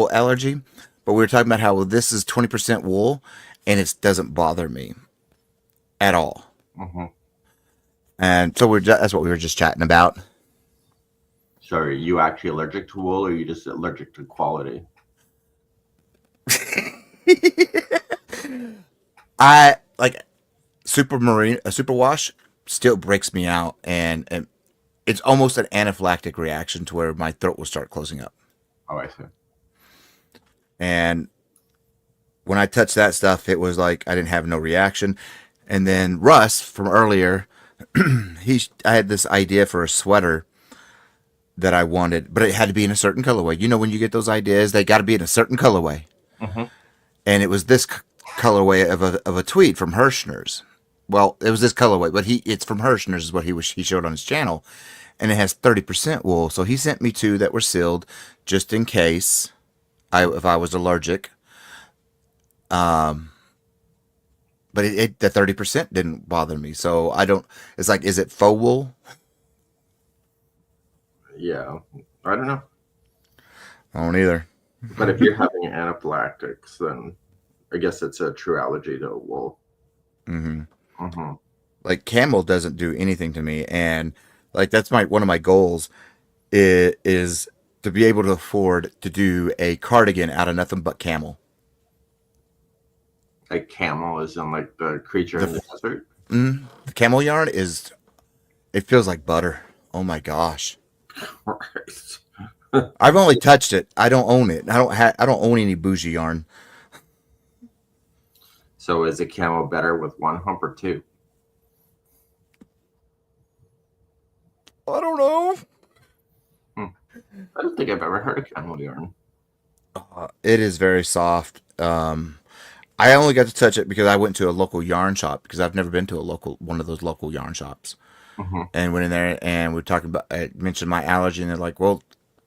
wool allergy, but we were talking about how well, this is 20% wool, and it doesn't bother me at all. Mm-hmm. And so that's what we were just chatting about. So are you actually allergic to wool, or are you just allergic to quality? I like a super wash still breaks me out, and it's almost an anaphylactic reaction to where my throat will start closing up. Oh, I see. And when I touched that stuff, it was like I didn't have no reaction. And then Russ from earlier, I had this idea for a sweater that I wanted, but it had to be in a certain colorway. You know, when you get those ideas, they got to be in a certain colorway. Mm-hmm. And it was this colorway of a tweed from Hirschner's. Well, it was this colorway, but it's from Hirschner's is what he showed on his channel, and it has 30% wool. So he sent me two that were sealed, just in case if I was allergic. But the 30% didn't bother me, so I don't. It's like, is it faux wool? Yeah, I don't know. I don't either. But if you're having anaphylactics, then I guess it's a true allergy to wool. Mm-hmm. Mm-hmm. Like camel doesn't do anything to me, and like that's one of my goals is to be able to afford to do a cardigan out of nothing but camel. Like camel is in like the creature in The the desert. the camel yarn it feels like butter. Oh my gosh. Right. I've only touched it. I don't own it. I don't own any bougie yarn. So is a camel better with one hump or two? I don't know. Hmm. I don't think I've ever heard of camel yarn. It is very soft. I only got to touch it because I went to a local yarn shop because I've never been to one of those local yarn shops. Mm-hmm. And went in there and we talking about. I mentioned my allergy, and they're like, "Well,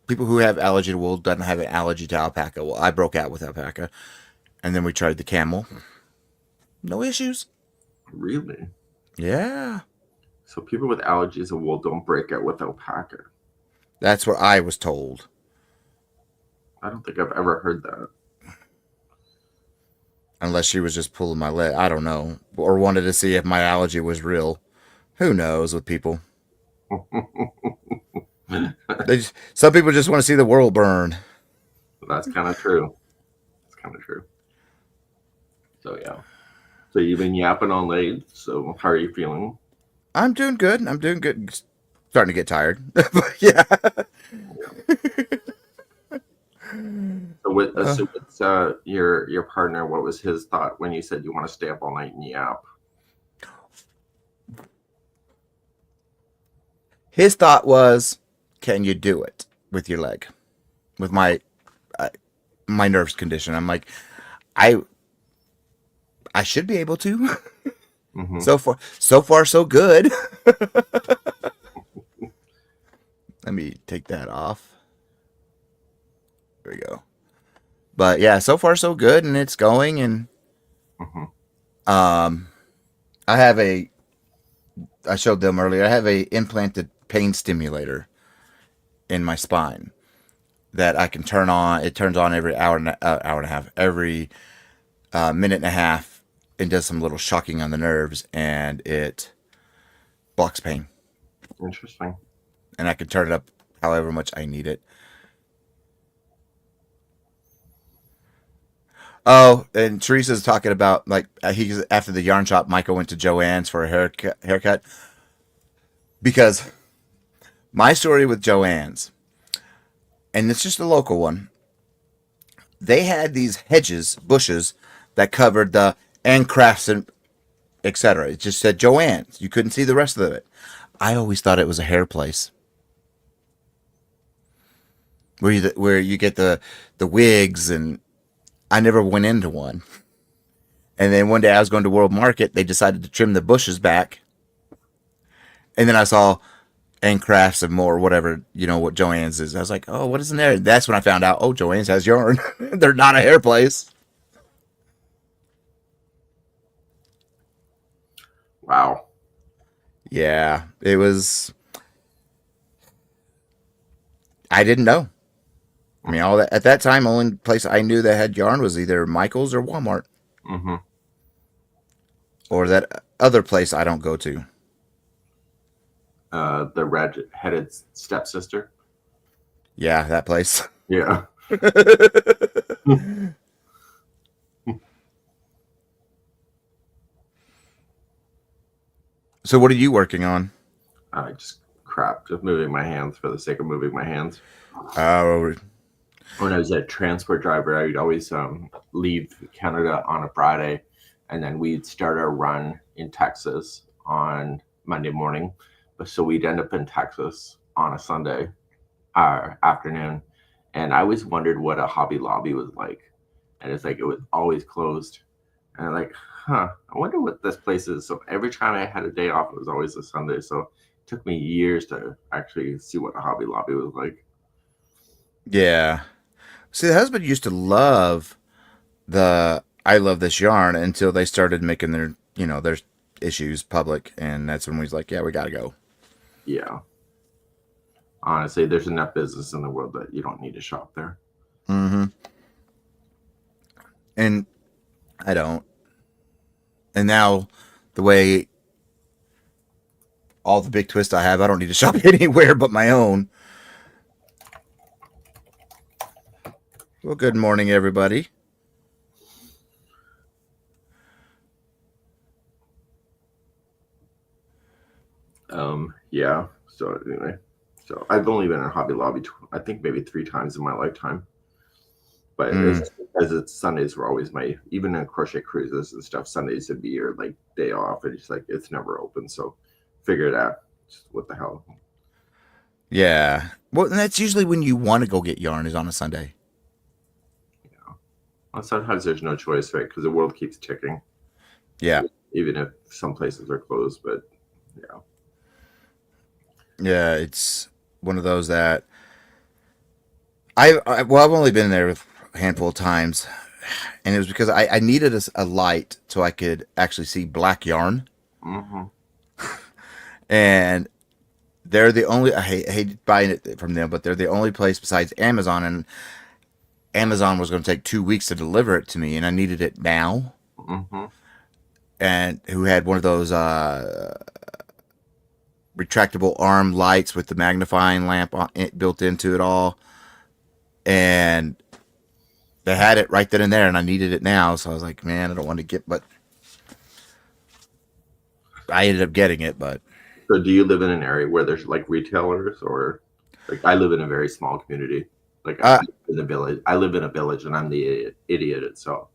people who have allergy to wool doesn't have an allergy to alpaca." Well, I broke out with alpaca, and then we tried the camel. No issues. Really? Yeah, So people with allergies to wool don't break out with alpaca. that's what I was told. I don't think I've ever heard that. Unless she was just pulling my leg, I don't know, or wanted to see if my allergy was real. Who knows with people? Some people just want to see the world burn. That's kind of true. That's kind of true. So yeah. So you've been yapping all night. So how are you feeling? I'm doing good. I'm doing good. Starting to get tired, but yeah. So with Uh, so with your partner, what was his thought when you said you want to stay up all night and yap? his thought was, "Can you do it with your leg, with uh, my nerves condition?" I'm like, I I should be able to. Mm-hmm. So far, so good. Let me take that off. There we go. But yeah, so far so good, and it's going. And Mm-hmm. um, I have a. I showed them earlier. I have a implanted pain stimulator in my spine that I can turn on. It turns on every hour and a half, every minute and a half, and does some little shocking on the nerves, and it blocks pain. Interesting. And I can turn it up however much I need it. Oh, and Teresa's talking about like he after the yarn shop, Michael went to Joann's for a haircut because my story with Joann's, and it's just a local one. They had these bushes that covered the and crafts and etc. It just said Joann's. You couldn't see the rest of it. I always thought it was a hair place where you get the wigs, and I never went into one. And then one day I was going to World Market. They decided to trim the bushes back, and then I saw and crafts and more, whatever, what Joann's is. I was like, oh, what is in there? That's when I found out, oh, Joann's has yarn. They're not a hair place. Wow. Yeah, it was. I didn't know. I mean, all that at that time, only place I knew that had yarn was either Michael's or Walmart, Mm-hmm. or that other place I don't go to. The red-headed stepsister. Yeah, that place. Yeah. So, what are you working on? Just crap. Just moving my hands for the sake of moving my hands. Uh, When I was a transport driver, I'd always leave Canada on a Friday, and then we'd start our run in Texas on Monday morning. But so we'd end up in Texas on a Sunday afternoon, and I always wondered what a Hobby Lobby was like, and it's like it was always closed, and I'm like, huh, I wonder what this place is. So every time I had a day off, it was always a Sunday. So it took me years to actually see what a Hobby Lobby was like. yeah. See, the husband used to love the I love this yarn until they started making their issues public, and that's when we was like, yeah, we gotta go. Yeah. Honestly, there's enough business in the world that you don't need to shop there. Mm-hmm. And I don't. And now, the way all the big twists I have, I don't need to shop anywhere but my own. Well, good morning, everybody. Yeah. So anyway, so I've only been in Hobby Lobby, I think maybe 3 times in my lifetime. But it's Mm, just because it's Sundays were always even in crochet cruises and stuff, Sundays would be your like day off. And it's like, it's never open. So figure it out. Just what the hell? yeah. Well, and that's usually when you want to go get yarn is on a Sunday. Yeah. Well, sometimes there's no choice, right? Because the world keeps ticking, Yeah. even if some places are closed. But yeah. Yeah, it's one of those that I've only been there a handful of times, and it was because I needed a light so I could actually see black yarn, Mm-hmm. and they're the only I hate buying it from them, but they're the only place besides Amazon, and Amazon was going to take 2 weeks to deliver it to me, and I needed it now, Mm-hmm. and who had one of those retractable arm lights with the magnifying lamp built into it all, and they had it right then and there, and I needed it now. So I was like, man, I don't want to get, but I ended up getting it. But So do you live in an area where there's like retailers, or like I live in a very small community. Like I uh, live in a village. I live in a village and I'm the idiot itself.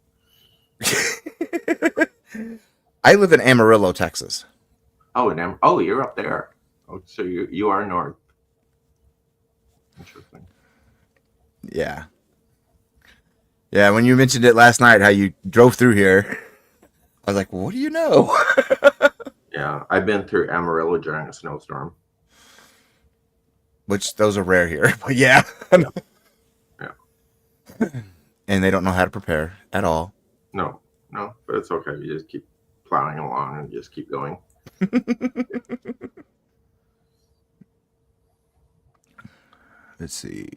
I live in Amarillo, Texas. Oh, and oh, you're up there. Oh, so you are north. Interesting. Yeah, yeah. When you mentioned it last night, how you drove through here, I was like, well, what do you know? Yeah, I've been through Amarillo during a snowstorm. Which those are rare here, but yeah. Yeah, yeah. And they don't know how to prepare at all. No, no, but it's okay. You just keep plowing along and just keep going. Let's see.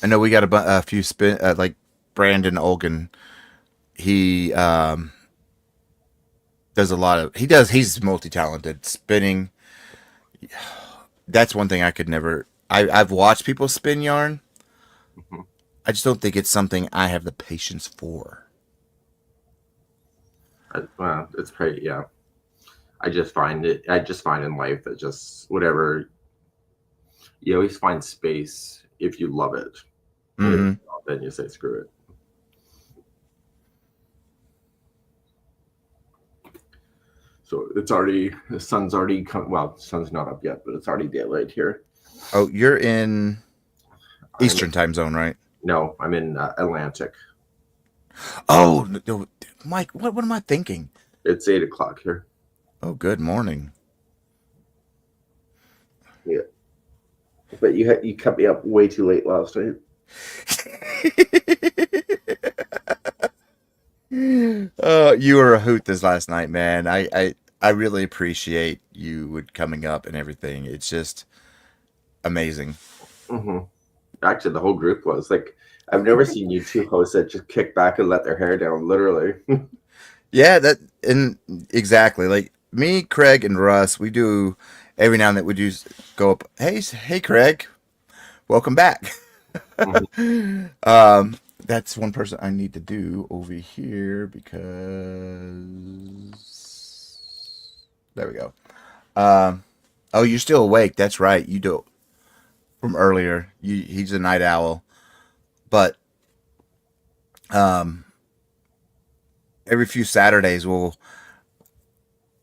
I know we got a few like Brandon Olgan. He does a lot of. He's multi-talented. Spinning. That's one thing I could never. I've watched people spin yarn. Mhm. I just don't think it's something I have the patience for. Well, it's pretty. Yeah, I just find it. I just find in life that just whatever you always find space if you love it. And if Mm-hmm. you don't, then you say screw it. So it's already the sun's already come. Well, the sun's not up yet, but it's already daylight here. Oh, you're in I'm Eastern time zone, right? no, I'm in Atlantic. Oh, no, Mike, what am I thinking? It's 8 o'clock here. Oh, good morning. Yeah, but you cut me up way too late last night. You were a hoot this last night, man. I really appreciate you coming up and everything. It's just amazing. Mm-hmm. Actually, the whole group was like, I've never seen you two hosts that just kick back and let their hair down, literally. Yeah, that and exactly like me, Craig, and Russ. We do every now and then. We do go up. Hey, Craig, welcome back. Mhm. That's one person I need to do over here because there we go. Oh, you're still awake. That's right. You do from earlier. He's a night owl, but um, every few Saturdays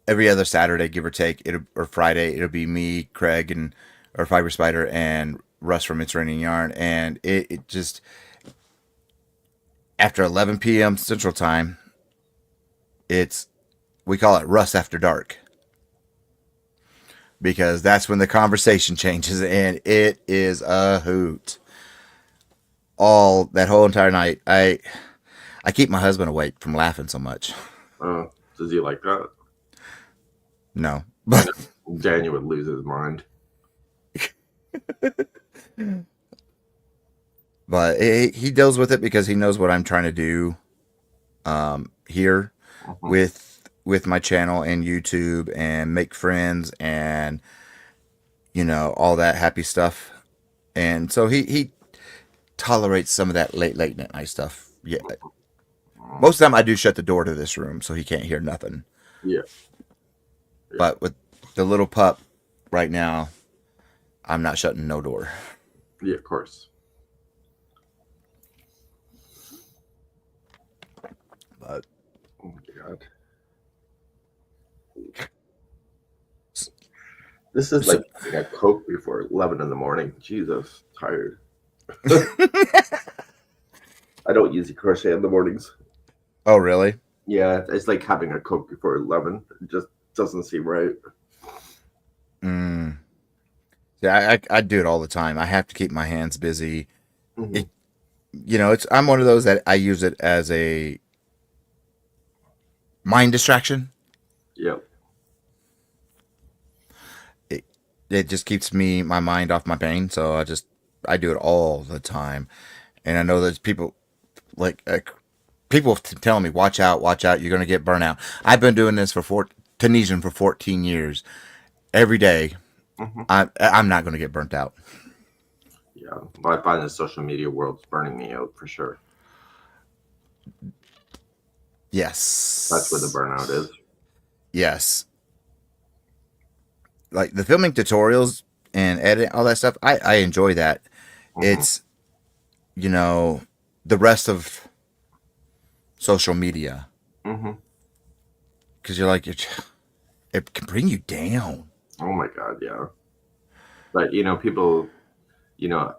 every other Saturday, give or take, or Friday, it'll be me, Craig, and or Fiber Spider and Russ from It's Raining Yarn, and it just after 11 p.m. Central Time, it's we call it Russ After Dark because that's when the conversation changes, and it is a hoot. All that whole entire night, I keep my husband awake from laughing so much. Does he like that? No, I but know Daniel would lose his mind. he deals with it because he knows what I'm trying to do here Mhm. with my channel and YouTube and make friends and all that happy stuff. And so he tolerates some of that late night stuff. Yeah, most of the time I do shut the door to this room so he can't hear nothing. Yeah, yeah, But with the little pup right now, I'm not shutting no door. yeah, of course. But Oh my God. This is so, like having a Coke before 11 in the morning. Jesus, tired. I don't usually crochet in the mornings. oh really? Yeah, it's like having a Coke before 11. It just doesn't seem right. Mm. Yeah, I do it all the time. I have to keep my hands busy. Hmm. It, it's I'm one of those that I use it as a mind distraction. Yeah. It it just keeps my mind off my pain. So I do it all the time. And I know there's people like people telling me, watch out, you're gonna get burnout. I've been doing this for Tunisian for 14 years. Every day, Hmm. I'm not gonna get burnt out. Yeah. Well, I find the social media world's burning me out for sure. That's where the Yes, burnout is. yes. Like the filming tutorials and editing all that stuff, I enjoy that. Hmm. It's you know the rest of social media Hmm. because you're like it can bring you down. Oh my God, yeah. But people,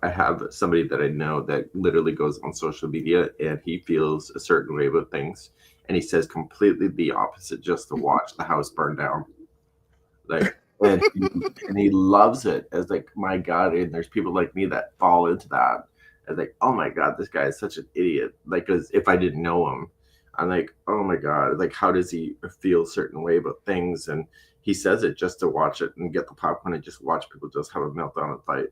I have somebody that I know that literally goes on social media and he feels a certain way about things, and he says completely the opposite just to watch the house burn down. Like, and he loves it as like, my God. And there's people like me that fall into that as like, oh my God, this guy is such an idiot. Like, as if I didn't know him, I'm like, oh my God, like, how does he feel a certain way about things? And he says it just to watch it and get the popcorn and just watch people just have a meltdown and fight.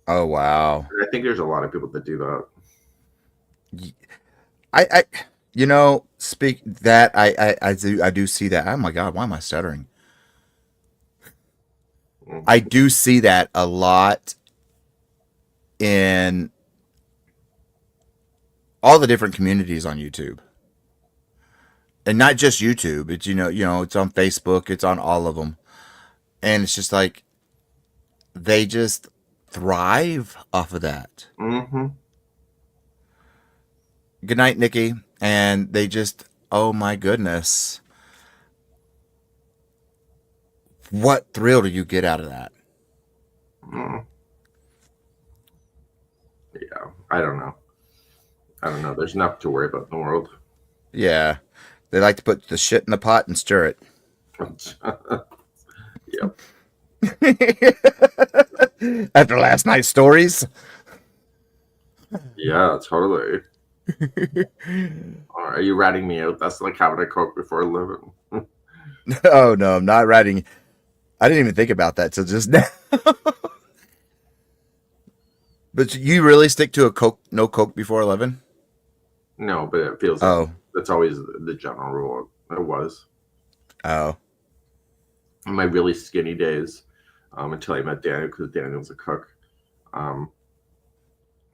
Oh wow. And I think there's a lot of people that do that. I speak that I do see that. Oh my god, why am I stuttering? I Hmm. do see that a lot in all the different communities on YouTube. And not just YouTube. It's it's on Facebook, it's on all of them. And it's just like they just thrive off of that. Hmm. Good night, Nikki. And they just oh my goodness. What thrill do you get out of that? Hmm. Yeah, I don't know. I don't know. There's enough to worry about in the world. Yeah. They like to put the shit in the pot and stir it. Yep. After last night's stories. Yeah, totally. Are you ratting me out? That's like having a Coke before 11. Oh no, I'm not writing. I didn't even think about that till just now. But you really stick to a Coke, no Coke before 11? No, but it feels like Oh, that's always the general rule. It was oh, in my really skinny days, until I met Daniel, because Daniel's a cook. Um,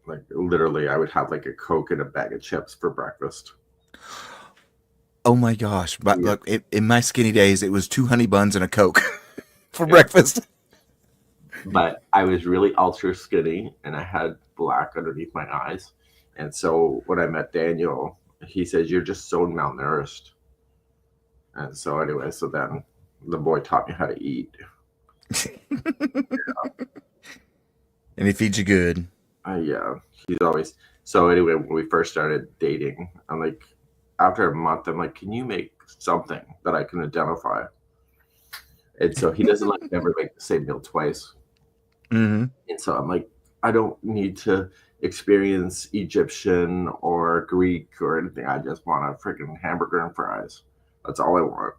like literally, I would have like a Coke and a bag of chips for breakfast. oh my gosh! But Yeah, look, in my skinny days, it was 2 honey buns and a Coke for yeah. breakfast. But I was really ultra skinny, and I had black underneath my eyes. And so when I met Daniel, he says, "You're just so malnourished." And so anyway, so then the boy taught me how to eat. And he feeds you good. Yeah, he's always so. Anyway, when we first started dating, I'm like, after a month, I'm like, "Can you make something that I can identify?" And so he doesn't like never make the same meal twice. Mm-hmm. And so I'm like, I don't need to experience Egyptian or Greek or anything. I just want a freaking hamburger and fries. That's all I want.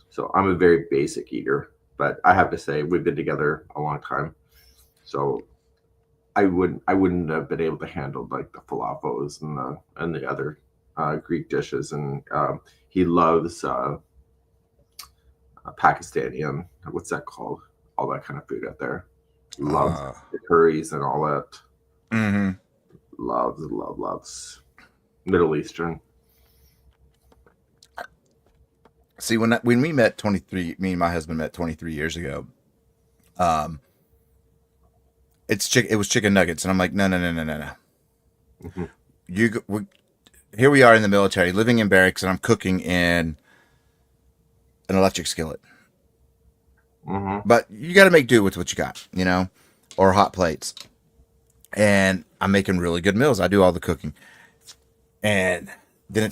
So I'm a very basic eater, but I have to say we've been together a long time. So I wouldn't have been able to handle like the falafels and the other Greek dishes. And he loves Pakistani and what's that called? All that kind of food out there. Loves Uh, the curries and all that. mm-hmm. Loves Middle Eastern. See, when we met 23, me and my husband met 23 years ago. Um, it was chicken nuggets, and I'm like, no, no, no, no, no, no. Hmm. Here we are in the military, living in barracks, and I'm cooking in an electric skillet. Hmm. But you got to make do with what you got, or hot plates. And I'm making really good meals. I do all the cooking, and then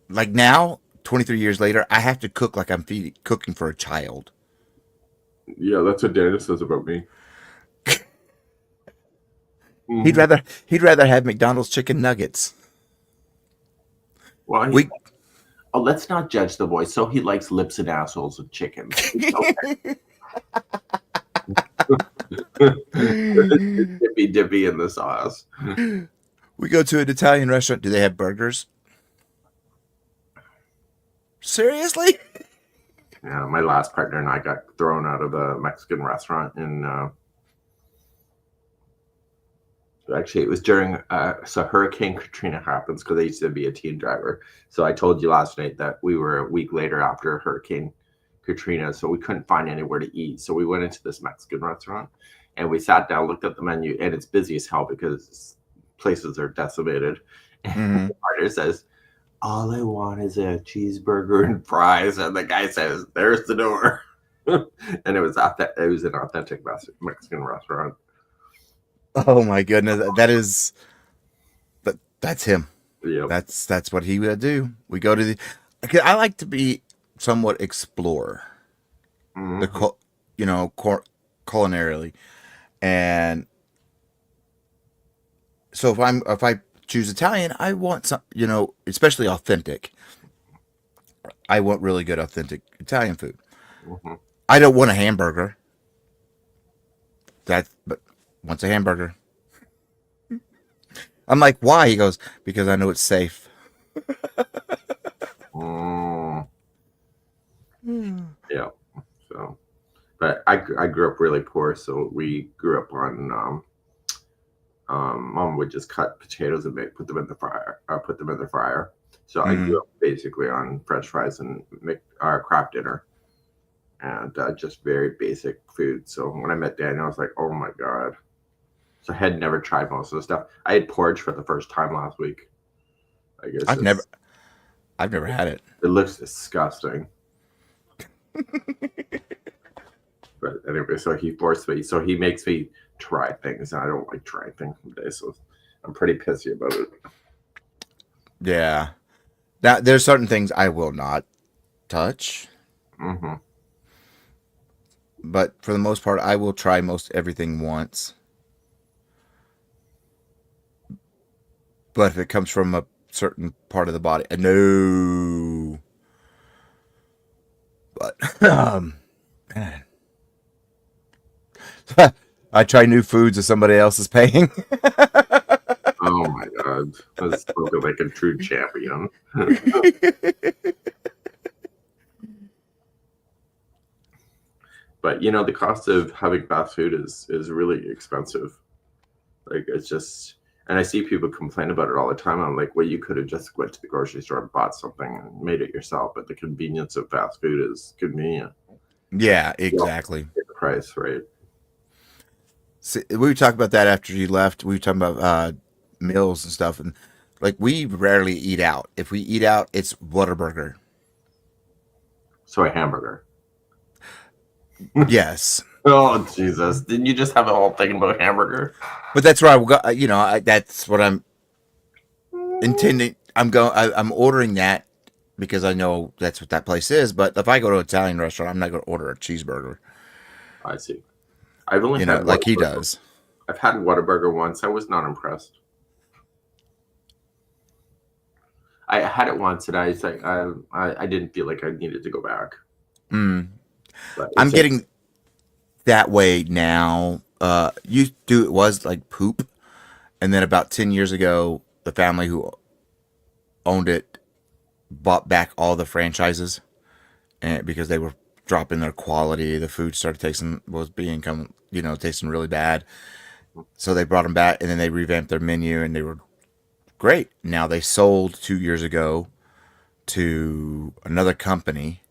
like now, 23 years later, I have to cook like I'm cooking for a child. Yeah, that's what Dana says about me. He'd Hmm. rather he'd rather have McDonald's chicken nuggets. Well, We let's not judge the boy. So he likes lips and assholes and chicken. Dippy dippy in the sauce. we go to an Italian restaurant. Do they have burgers? Seriously? Yeah, my last partner and I got thrown out of a Mexican restaurant in actually it was during so Hurricane Katrina happens because I used to be a teen driver. So I told you last night that we were a week later after Hurricane Katrina, so we couldn't find anywhere to eat. So we went into this Mexican restaurant and we sat down, looked at the menu, and it's busy as hell because places are decimated. And Mm-hmm. the partner says, "All I want is a cheeseburger and fries," and the guy says, "There's the door." And it was an authentic Mexican restaurant. Oh my goodness, that's him. Yep. That's what he would do. We go to the. Okay, I like to be somewhat explorer, the Hmm. cul- you know, cor- culinarily, and so if I choose Italian, I want some, especially authentic. I want really good authentic Italian food. Hmm. I don't want a hamburger. But wants a hamburger. I'm like, why? He goes, because I know it's safe. Mm, yeah. So, but I grew up really poor, so we grew up on mom would just cut potatoes and put them in the fryer. Put them in the fryer. So I grew Mm. up basically on French fries and make our craft dinner and just very basic food. So when I met Daniel, I was like, oh my god. So I had never tried most of the stuff. I had porridge for the first time last week. I guess I've never, I've never had it. it looks disgusting. But anyway, so he forced me. So he makes me try things, and I don't like trying things today. So I'm pretty pissy about it. Yeah. Now there's certain things I will not touch, Hmm. but for the most part, I will try most everything once. But if it comes from a certain part of the body, no. But man. I try new foods that somebody else is paying. Oh my god, that's spoken like a true champion. But you know, the cost of having fast food is really expensive. Like it's just, and I see people complain about it all the time. I'm like, well, you could have just went to the grocery store and bought something and made it yourself. But the convenience of fast food is convenient. Yeah, You also exactly. get the price, right? See, we talked about that after you left. We were talking about meals and stuff, and like we rarely eat out. If we eat out, it's Whataburger. So a hamburger. Yes, Oh Jesus! Didn't you just have a whole thing about hamburger? but that's where I got. You know, that's what I'm intending. I'm ordering that because I know that's what that place is. But if I go to an Italian restaurant, I'm not going to order a cheeseburger. I see. I've only You had know, like he Whataburger. does. I've had Whataburger once. I was not impressed. I had it once, and I was like, I didn't feel like I needed to go back. Mm. But I'm it's like, getting that way now. Used to it was like poop, and then about 10 years ago, the family who owned it bought back all the franchises, and because they were dropping their quality, the food started tasting was being come tasting really bad. So they brought them back, and then they revamped their menu, and they were great. Now they sold 2 years ago to another company,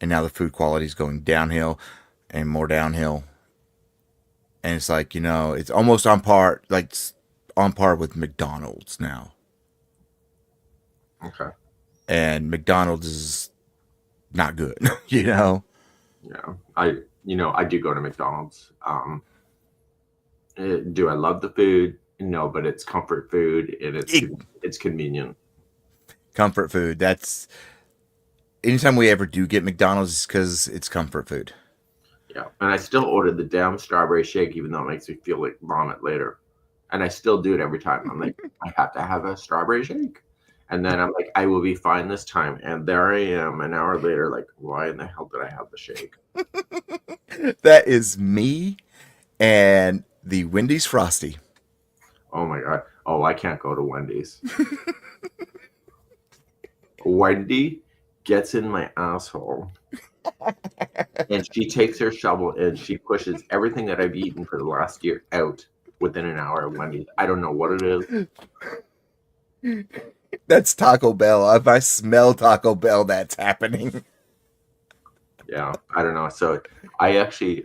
and now the food quality is going downhill and more downhill. And it's like it's almost on par, like on par with McDonald's now. okay, And McDonald's is not good, you know. yeah. I do go to McDonald's. Do I love the food? No, but it's comfort food and It, it's convenient. comfort food. That's anytime we ever do get McDonald's, it's because it's comfort food. Yeah, and I still order the damn strawberry shake, even though it makes me feel like vomit later. And I still do it every time. I'm like, I have to have a strawberry shake. And then I'm like, I will be fine this time. And there I am an hour later, like, why in the hell did I have the shake? That is me and the Wendy's Frosty. Oh my God. Oh, I can't go to Wendy's. Wendy gets in my asshole and she takes her shovel and she pushes everything that I've eaten for the last year out within an hour of Wendy's. I don't know what it is. That's Taco Bell. If I smell Taco Bell, that's happening. Yeah, I don't know. So I actually,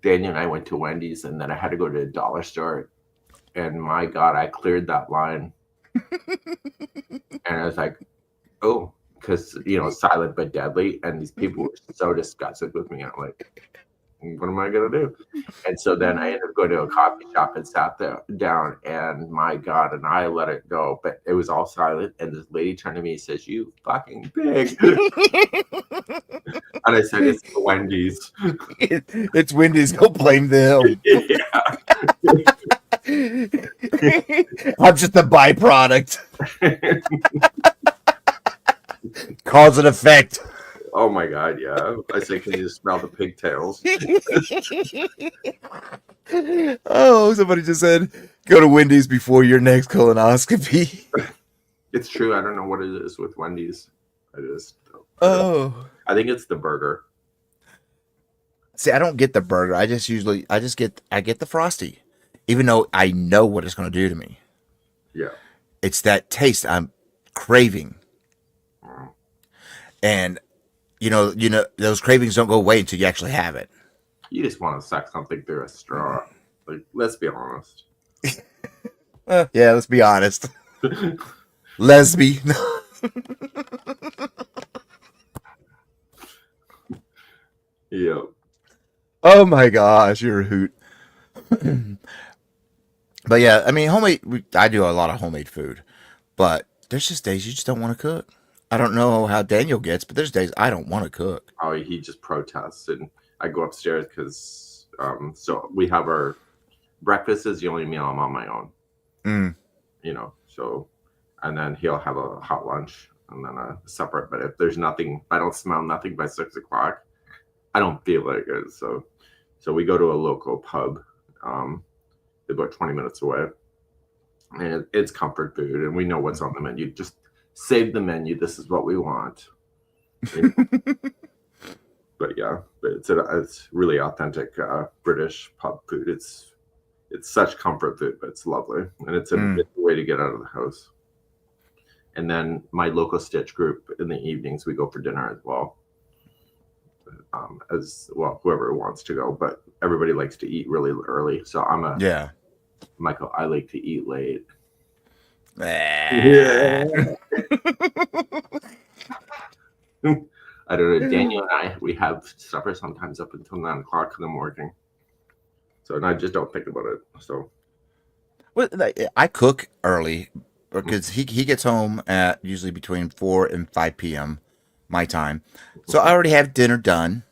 Daniel and I went to Wendy's and then I had to go to a dollar store. And my God, I cleared that line. And I was like, oh, because, silent but deadly. And these people were so disgusted with me. I'm like, what am I going to do? And so then I ended up going to a coffee shop and sat there down. And my God, and I let it go. But it was all silent. And this lady turned to me and says, you fucking pig. And I said, it's the Wendy's. It's Wendy's. Go blame them. Yeah. I'm just a byproduct. Cause and effect. Oh my God, yeah. I said, can you smell the pigtails? Oh, somebody just said, go to Wendy's before your next colonoscopy. It's true. I don't know what it is with Wendy's. I just, Oh. I think it's the burger. See, I don't get the burger. I get the Frosty. Even though I know what it's going to do to me. Yeah. It's that taste I'm craving. Mm. And those cravings don't go away until you actually have it. You just want to suck something through a straw. Like, let's be honest. Yeah, let's be honest. Lesby. Yeah. Oh my gosh, you're a hoot. But yeah, I mean, I do a lot of homemade food, but there's just days you just don't want to cook. I don't know how Daniel gets, but there's days I don't want to cook. Oh, he just protests. And I go upstairs because, so we have our breakfast is the only meal I'm on my own. Mm. So, and then he'll have a hot lunch and then a supper. But if there's nothing, I don't smell nothing by 6 o'clock, I don't feel like it. So So we go to a local pub, about 20 minutes away, and it's comfort food, and we know what's on the menu. Just save the menu. This is what we want. But yeah, but it's really authentic British pub food. It's such comfort food, but it's lovely, and it's a way to get out of the house. And then my local Stitch group in the evenings, we go for dinner as well. As well, whoever wants to go, but everybody likes to eat really early. So Michael. I like to eat late. Yeah. I don't know. Daniel and I, we have supper sometimes up until 9 o'clock in the morning. So, and I just don't think about it. So, Well, I cook early because he gets home at usually between 4 and 5 p.m. my time. So I already have dinner done.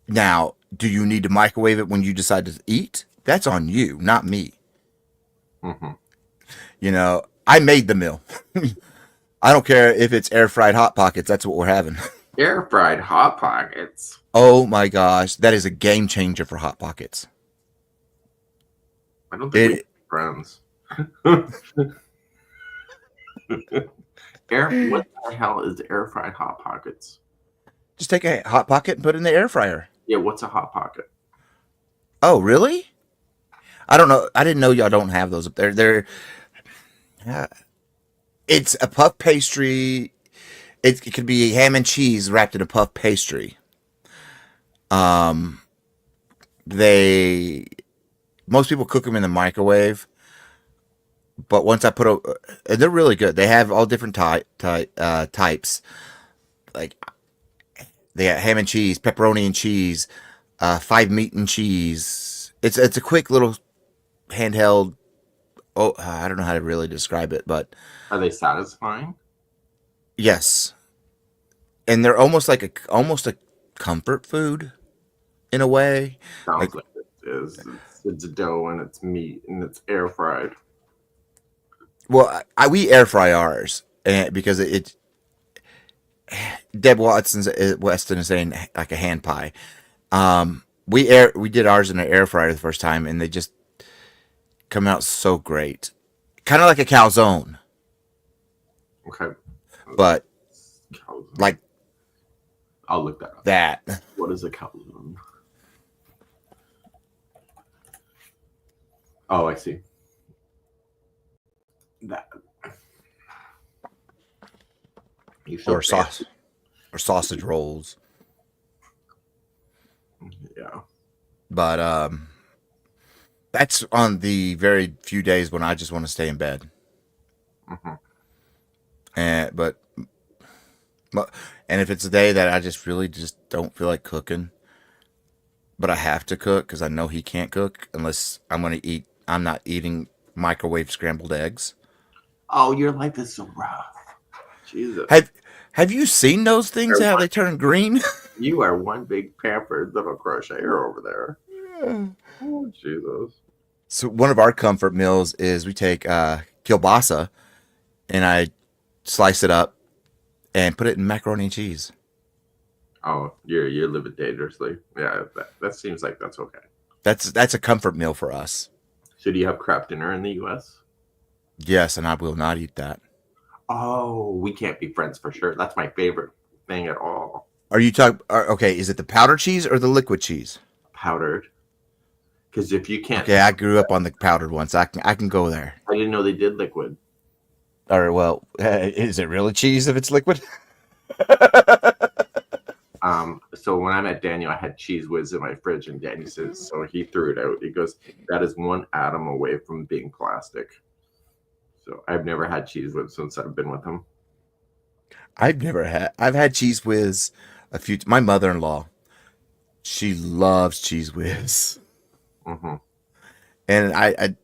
Now, do you need to microwave it when you decide to eat? That's on you, not me. You know, I made the meal. I don't care if it's air fried Hot Pockets. That's what we're having. Air fried Hot Pockets. Oh my gosh, that is a game changer for Hot Pockets. I don't think we're friends. What the hell is air fried Hot Pockets? Just take a Hot Pocket and put it in the air fryer. Yeah, what's a Hot Pocket? Oh, really? I don't know. I didn't know y'all don't have those up there. It's a puff pastry. It could be ham and cheese wrapped in a puff pastry. Most people cook them in the microwave, but once I they're really good. They have all different types. Like they got ham and cheese, pepperoni and cheese, 5 meat and cheese. It's a quick little handheld. Oh, I don't know how to really describe it, but are they satisfying? Yes, and they're almost a comfort food in a way. Sounds like it is. It's dough and it's meat and it's air fried. Well, we air fry ours, and because Deb Weston is saying like a hand pie. We did ours in an air fryer the first time, and they just come out so great, kind of like a calzone. Okay, but calzone. Like I'll look that up. That. What is a calzone? Oh, I see. That. Or sausage rolls. Yeah. But that's on the very few days when I just want to stay in bed. And if it's a day that I just really just don't feel like cooking, but I have to cook because I know he can't cook unless I'm not eating microwave scrambled eggs. Oh, your life is so rough. Jesus. Have you seen those things, how they turn green? You are one big pampered little crocheter over there. Yeah. Oh, Jesus. So one of our comfort meals is we take kielbasa and I slice it up and put it in macaroni and cheese. Oh, you're living dangerously. Yeah, that seems like that's okay. That's a comfort meal for us. So do you have crap dinner in the U.S.? Yes, and I will not eat that. Oh, we can't be friends for sure. That's my favorite thing at all. Are you talking? Okay, is it the powdered cheese or the liquid cheese? Powdered. Because if you can't. Okay, I grew up on the powdered ones. I can go there. I didn't know they did liquid. All right. Well, is it really cheese if it's liquid? So when I met Daniel, I had Cheese Whiz in my fridge, and Daniel says, so he threw it out. He goes, that is one atom away from being plastic. So I've never had Cheese Whiz since I've been with him. I've had Cheese Whiz a few. My mother-in-law, she loves Cheese Whiz. Mm-hmm. And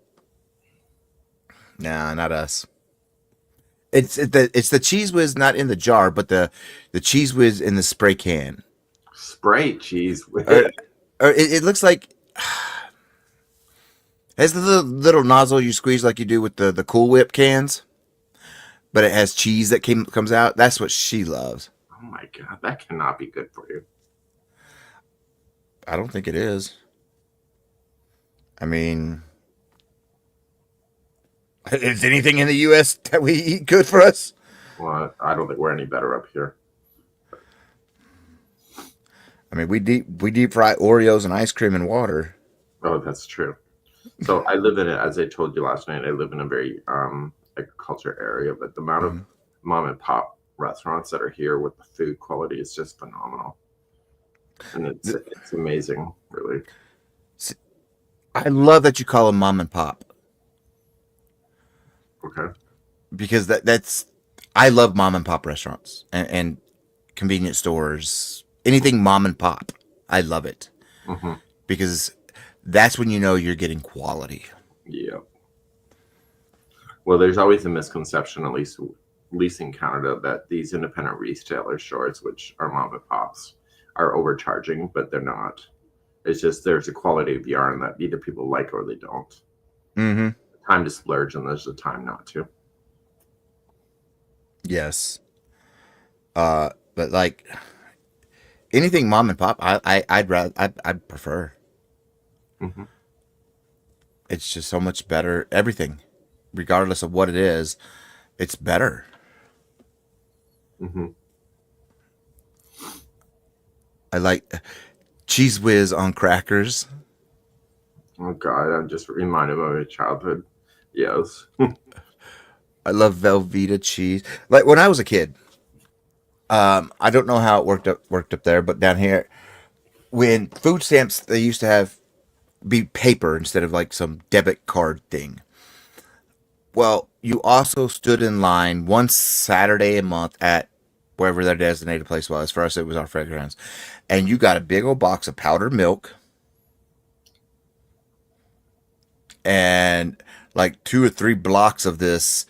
nah, not us. It's the Cheese Whiz not in the jar, but the Cheese Whiz in the spray can. Spray Cheese Whiz. Or it looks like it has the little nozzle you squeeze like you do with the Cool Whip cans, but it has cheese that comes out. That's what she loves. Oh my God, that cannot be good for you. I don't think it is. I mean, is anything in the U.S. that we eat good for us? Well, I don't think we're any better up here. I mean, we deep fry Oreos and ice cream and water. Oh, that's true. So I live in it, as I told you last night, I live in a very agriculture area, but the amount of Mhm. mom and pop restaurants that are here with the food quality is just phenomenal. And it's amazing, really. I love that you call them mom and pop Okay. because that's I love mom and pop restaurants and convenience stores. Anything mom and pop, I love it Hmm. because that's when you know you're getting quality. Yeah. Well, there's always a misconception, at least in Canada, that these independent retailer stores, which are mom and pops, are overcharging, but they're not. It's just there's a quality of yarn that either people like or they don't. Mm-hmm. Time to splurge, and there's a time not to. Yes. But like anything mom and pop, I'd rather I'd prefer. Hmm. It's just so much better. Everything, regardless of what it is, it's better. Hmm. I like cheese whiz on crackers. Oh God, I'm just reminded of my childhood. Yes. I love Velveeta cheese. Like when I was a kid, I don't know how it worked up there, but down here, when food stamps, they used to have be paper instead of like some debit card thing. Well, you also stood in line one Saturday a month at wherever their designated place was. For us, it was our fairgrounds, and you got a big old box of powdered milk and like 2 or 3 blocks of this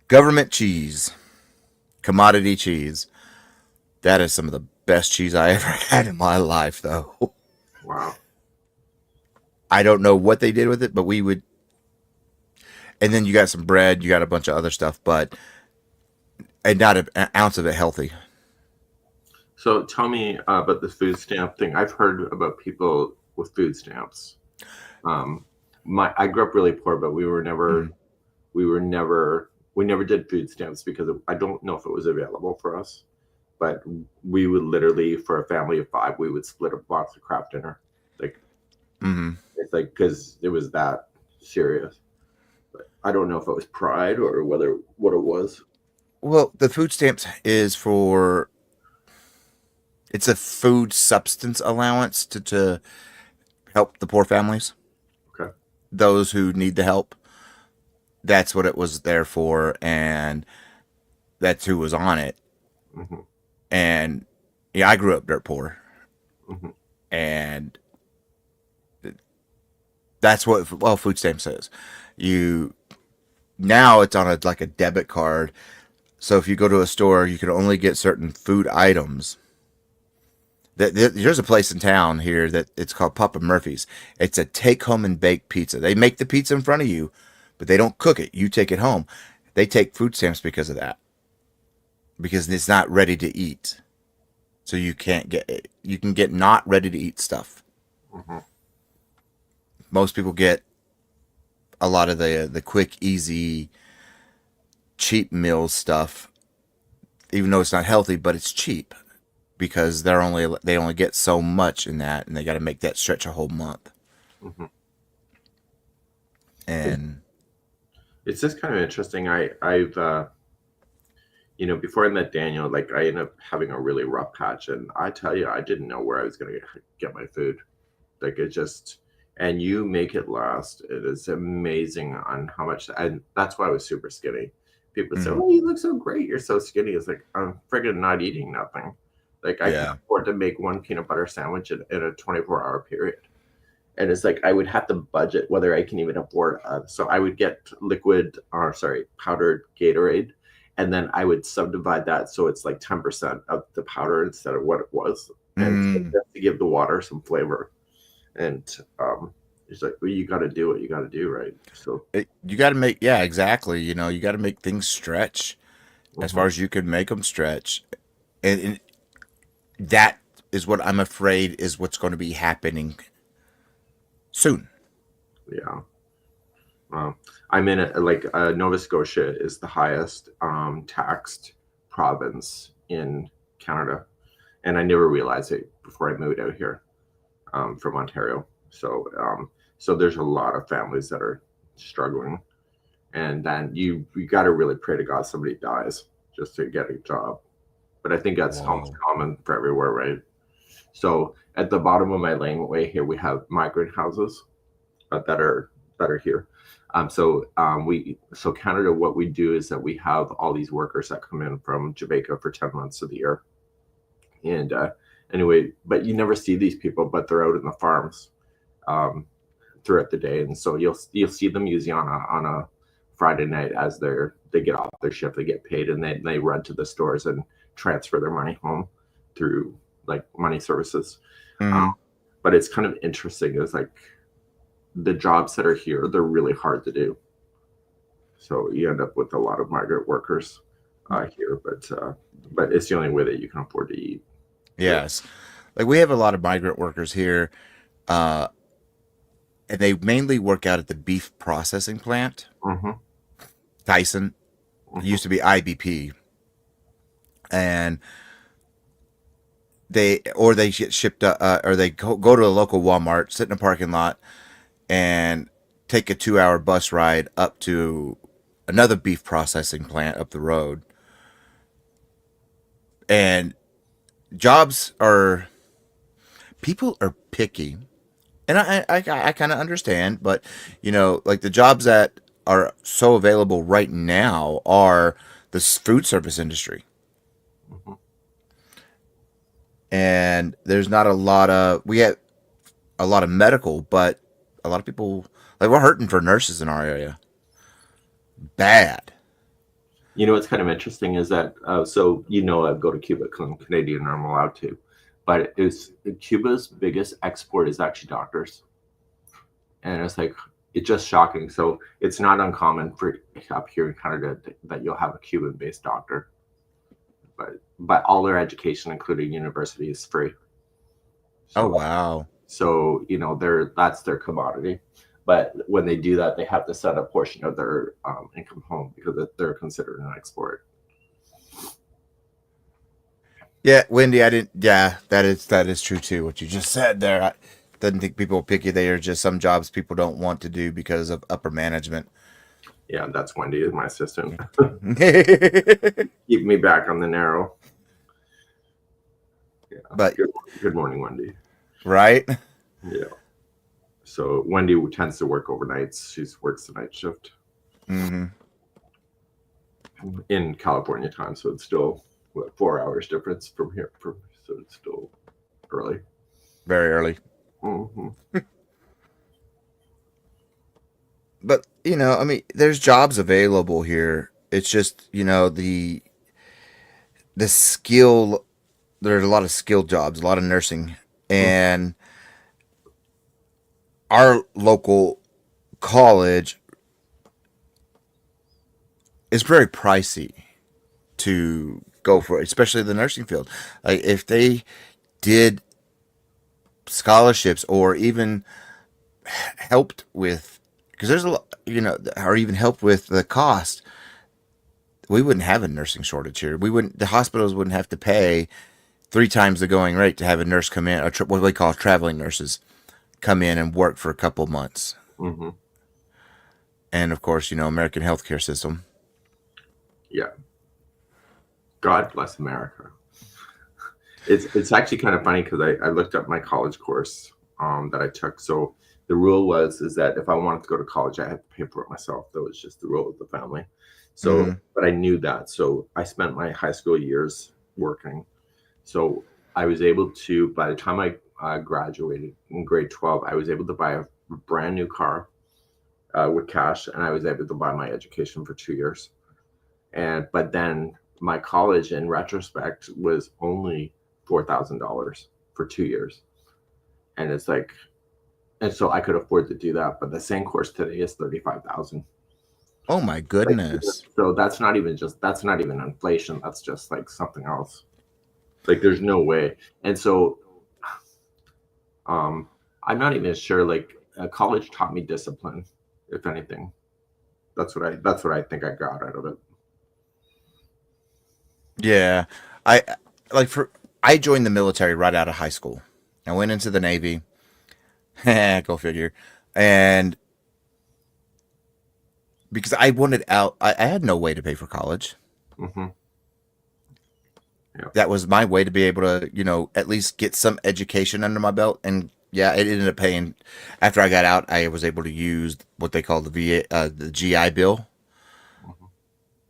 government cheese, commodity cheese. That is some of the best cheese I ever had in my life, though. Wow. I don't know what they did with it, but we would. And then you got some bread, you got a bunch of other stuff, but and not an ounce of it healthy. So tell me about the food stamp thing. I've heard about people with food stamps. Um, I grew up really poor, but Mm. we never did food stamps because I don't know if it was available for us. But we would literally, for a family of five, we would split a box of craft dinner. Like Hmm. it's like because it was that serious. But I don't know if it was pride or whether what it was. Well, the food stamps is for it's a food substance allowance to help the poor families, Okay. those who need the help. That's what it was there for, and that's who was on it. Hmm. And yeah, I grew up dirt poor, Hmm. and that's what food stamps is. You now it's on a like a debit card. So if you go to a store, you can only get certain food items. There's a place in town here that it's called Papa Murphy's. It's a take home and bake pizza. They make the pizza in front of you, but they don't cook it. You take it home. They take food stamps because of that, because it's not ready to eat. So you can't get it. You can get not ready to eat stuff. Hmm. Most people get a lot of the quick, easy, cheap meal stuff, even though it's not healthy, but it's cheap because they only get so much in that, and they got to make that stretch a whole month. Hmm. And It's just kind of interesting. I've before I met Daniel, like I ended up having a really rough patch, and I tell you, I didn't know where I was going to get my food. Like it just, and you make it last. It is amazing on how much, and that's why I was super skinny. People say, mhm, "Oh, you look so great. You're so skinny." It's like I'm friggin' not eating nothing. Like I can yeah, afford to make one peanut butter sandwich in a 24-hour period. And it's like I would have to budget whether I can even afford. So I would get liquid, or sorry, powdered Gatorade, and then I would subdivide that so it's like 10% of the powder instead of what it was, and so mm, just to give the water some flavor. And it's like, well, you got to do what you got to do, right? So, you got to make yeah exactly. You got to make things stretch as mhm. far as you can make them stretch, and that is what I'm afraid is what's going to be happening soon. Yeah. Well, I'm in it. Like Nova Scotia is the highest taxed province in Canada, and I never realized it before I moved out here from Ontario. So there's a lot of families that are struggling, and then you got to really pray to God somebody dies just to get a job. But I think that's almost Whoa. common for everywhere, right? So at the bottom of my laneway here, we have migrant houses that are here. So Canada, what we do is that we have all these workers that come in from Jamaica for 10 months of the year, and anyway, but you never see these people, but they're out in the farms um, throughout the day, and so you'll see them usually on a Friday night as they get off their shift, they get paid, and they run to the stores and transfer their money home through like money services. Um, Mm, but it's kind of interesting. Is like the jobs that are here, they're really hard to do. So you end up with a lot of migrant workers here, but it's the only way that you can afford to eat. Really. yes. Like we have a lot of migrant workers here, uh, and they mainly work out at the beef processing plant, Mm-hmm, Tyson. It mm-hmm, used to be IBP, and they get shipped or they go to a local Walmart, sit in a parking lot, and take a 2 hour bus ride up to another beef processing plant up the road. And jobs are people are picky, and I kind of understand, but like the jobs that are so available right now are the food service industry, mm-hmm. and there's not a lot of we have a lot of medical, but a lot of people like we're hurting for nurses in our area bad. You know what's kind of interesting is that I go to Cuba because I'm Canadian and I'm allowed to, but it's Cuba's biggest export is actually doctors, and it's just shocking. So it's not uncommon for up here in Canada that you'll have a Cuban-based doctor, but all their education, including university, is free. Oh So wow. that's their commodity. But when they do that, they have to send a portion of their income home because they're considered an export. Yeah, Wendy, I didn't. Yeah, that is true too. What you just said there. I didn't think people are picky. They are just some jobs people don't want to do because of upper management. Yeah, that's Wendy is my assistant. Keep me back on the narrow. Yeah. But Good morning, Wendy. right. Yeah. So Wendy tends to work overnights. She works the night shift Hmm. in California time, so it's still 4 hours difference from here. So it's still early. Very early. Mm-hmm. But I mean, there's jobs available here. It's just the skill. There's a lot of skilled jobs, a lot of nursing, and our local college is very pricey to go for, especially the nursing field. Like if they did scholarships or even helped with, because there's a lot, or even helped with the cost, we wouldn't have a nursing shortage here. We wouldn't. The hospitals wouldn't have to pay 3 times the going rate to have a nurse come in, or what we call traveling nurses, come in and work for a couple months. Mm-hmm. And of course, American healthcare system. Yeah. God bless America. It's actually kind of funny because I looked up my college course that I took. So the rule is that if I wanted to go to college, I had to pay for it myself. That was just the rule of the family. So, Mm-hmm. but I knew that. So I spent my high school years working. So I was able to, by the time I graduated in grade 12, I was able to buy a brand new car with cash, and I was able to buy my education for 2 years. But then my college, in retrospect, was only $4,000 for 2 years, and and so I could afford to do that. But the same course today is 35,000. Oh my Like, goodness. so that's not even inflation. That's just like something else. Like there's no way. And so I'm not even sure. Like college taught me discipline, if anything. That's what I think I got out of it. Yeah. I like for I joined the military right out of high school. I went into the Navy. Go figure. And because I wanted out, I had no way to pay for college. Hmm. Yeah. That was my way to be able to, at least get some education under my belt. And yeah, it ended up paying. After I got out, I was able to use what they call the the GI Bill. Hmm.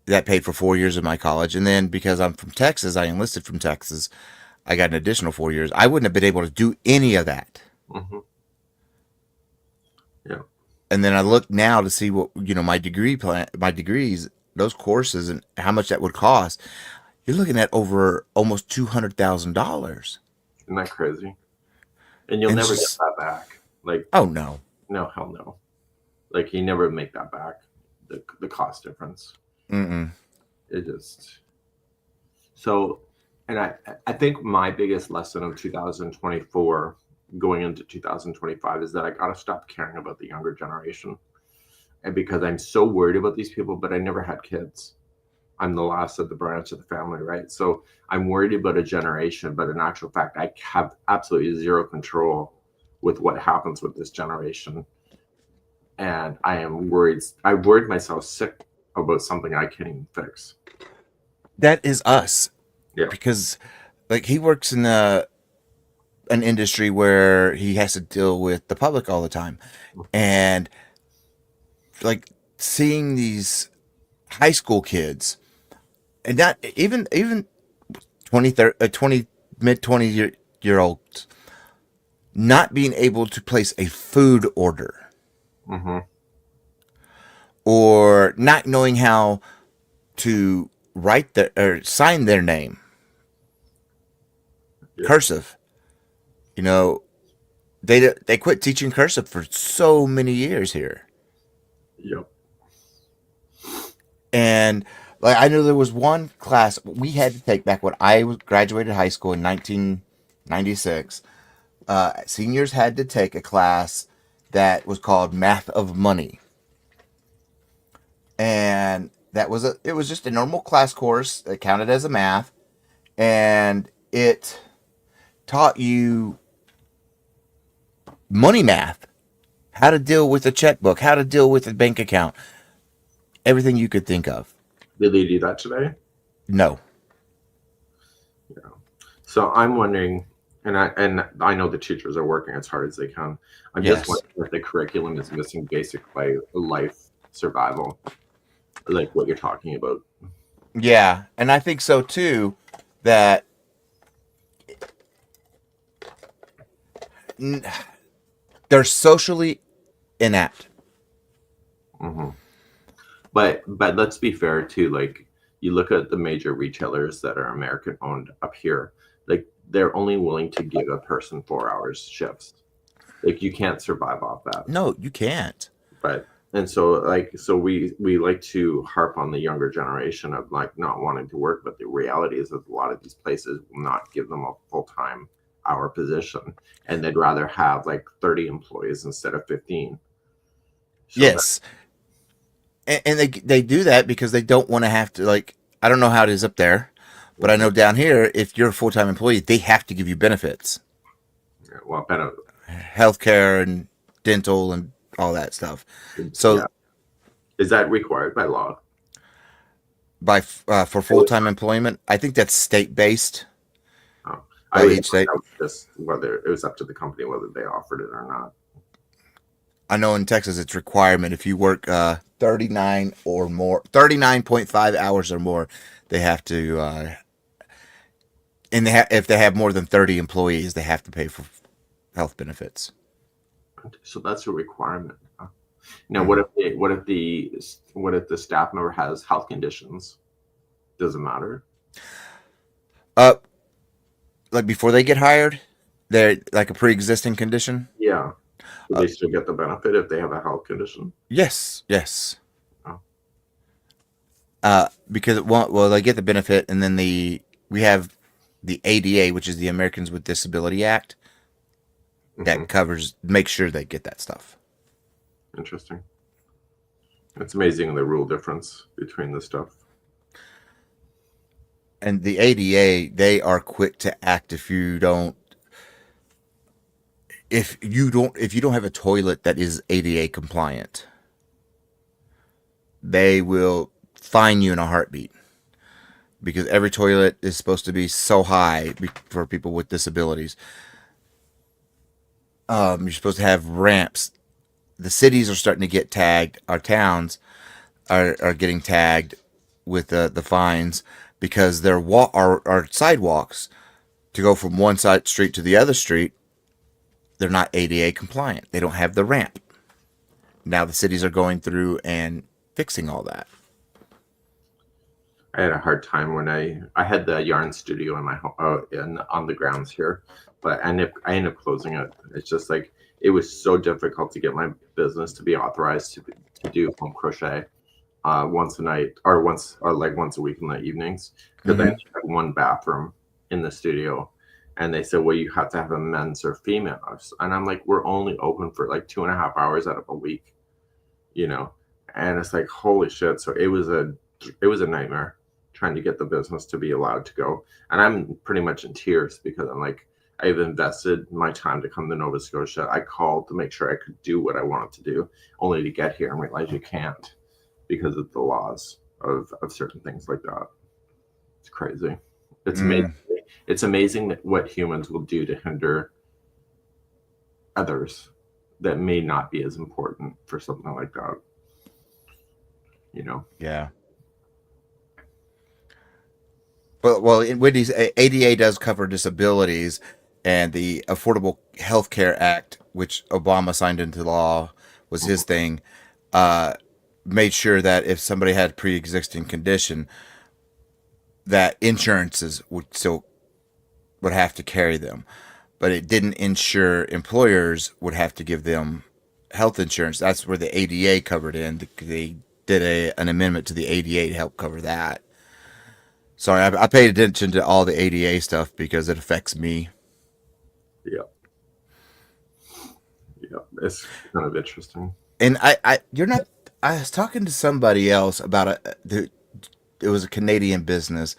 That paid for 4 years of my college. And then because I'm from Texas, I enlisted from Texas. I got an additional 4 years. I wouldn't have been able to do any of that. Hmm. Yeah. And then I look now to see what my degree plan, my degrees, those courses, and how much that would cost. You're looking at over almost $200,000, Isn't that crazy? And you'll and it's never get just, that back. Like, oh no. no, hell no. Like you never make that back. The cost difference. Mm-mm. It just so, and I think my biggest lesson of 2024 going into 2025 is that I gotta stop caring about the younger generation. And because I'm so worried about these people, but I never had kids. I'm the last of the branch of the family, right? So I'm worried about a generation, but in actual fact, I have absolutely zero control with what happens with this generation. And I am worried. I worried myself sick about something I can't even fix. That is us, Yeah. because like he works in an industry where he has to deal with the public all the time, and like seeing these high school kids, and not even 20 mid 20 year olds, not being able to place a food order, Mm-hmm. or not knowing how to write their or sign their name Yeah. cursive. You know, they quit teaching cursive for so many years here, Yep. and like I know there was one class we had to take back when graduated high school in 1996. Seniors had to take a class that was called Math of Money, and it was just a normal class course that counted as a math, and it taught you money math, how to deal with a checkbook, how to deal with a bank account, everything you could think of. Did they do that today? No. Yeah. So I'm wondering, and I know the teachers are working as hard as they can. I'm just Yes. wondering if the curriculum is missing basic life survival, like what you're talking about. Yeah, and I think so too. That they're socially inept. Hmm. But let's be fair too. Like you look at the major retailers that are American owned up here, like they're only willing to give a person 4 hours shifts. Like you can't survive off that. No, you can't. But and so we like to harp on the younger generation of like not wanting to work, but the reality is that a lot of these places will not give them a full-time hour position, and they'd rather have like 30 employees instead of 15. So that Yes, and they do that because they don't want to have to, like, I don't know how it is up there, but I know mhm, down here, if you're a full time employee, they have to give you benefits, yeah, well, kind of, healthcare and dental and all that stuff. yeah. So Is that required by law? for full time employment, I think that's state based Oh, I by always each thought state. that was just whether it was up to the company whether they offered it or not. I know in Texas it's requirement if you work 39 or more, 39.5 hours or more, they have to, and if they have more than 30 employees, they have to pay for health benefits. So that's a requirement. Now, Hmm. what if the staff member has health conditions? Does it matter? Uh, like before they get hired, they're like a pre-existing condition. Yeah. Do Uh, they still get the benefit if they have a health condition? yes, yes. Oh, Because well, they get the benefit, and then we have the ADA, which is the Americans with Disability Act, Hmm. that covers, make sure they get that stuff. Interesting. It's amazing the rule difference between the stuff. And the ADA, they are quick to act if you don't have a toilet that is ADA compliant. They will fine you in a heartbeat because every toilet is supposed to be so high for people with disabilities. You're supposed to have ramps. The cities are starting to get tagged. Our towns are getting tagged with the fines because our sidewalks to go from one side street to the other street, they're not ADA compliant. They don't have the ramp. Now the cities are going through and fixing all that. I had a hard time when I had the yarn studio in my home, on the grounds here, but I ended up closing it. It's just like it was so difficult to get my business to be authorized to do home crochet once a night or once a week in the evenings because I Mm-hmm. only had one bathroom in the studio, and they said, well, you have to have a men's or females, and I'm like, we're only open for like 2.5 hours out of a week, you know, and it's like holy shit. So it was a nightmare trying to get the business to be allowed to go, and I'm pretty much in tears because I'm like, I've invested my time to come to Nova Scotia. I called to make sure I could do what I wanted to do, only to get here and realize you can't because of the laws of certain things like that. It's crazy. It's amazing. Mm, It's amazing that what humans will do to hinder others that may not be as important for something like that. You know. yeah. Well, in Wendy's, ADA does cover disabilities, and the Affordable Health Care Act, which Obama signed into law, was his Mhm. thing. Uh, Made sure that if somebody had pre-existing condition, that insurances would have to carry them, but it didn't ensure employers would have to give them health insurance. That's where the ADA covered in. They did an amendment to the ADA to help cover that. Sorry, I paid attention to all the ADA stuff because it affects me. Yeah, yeah. It's kind of interesting. And you're not. I was talking to somebody else about it was a Canadian business.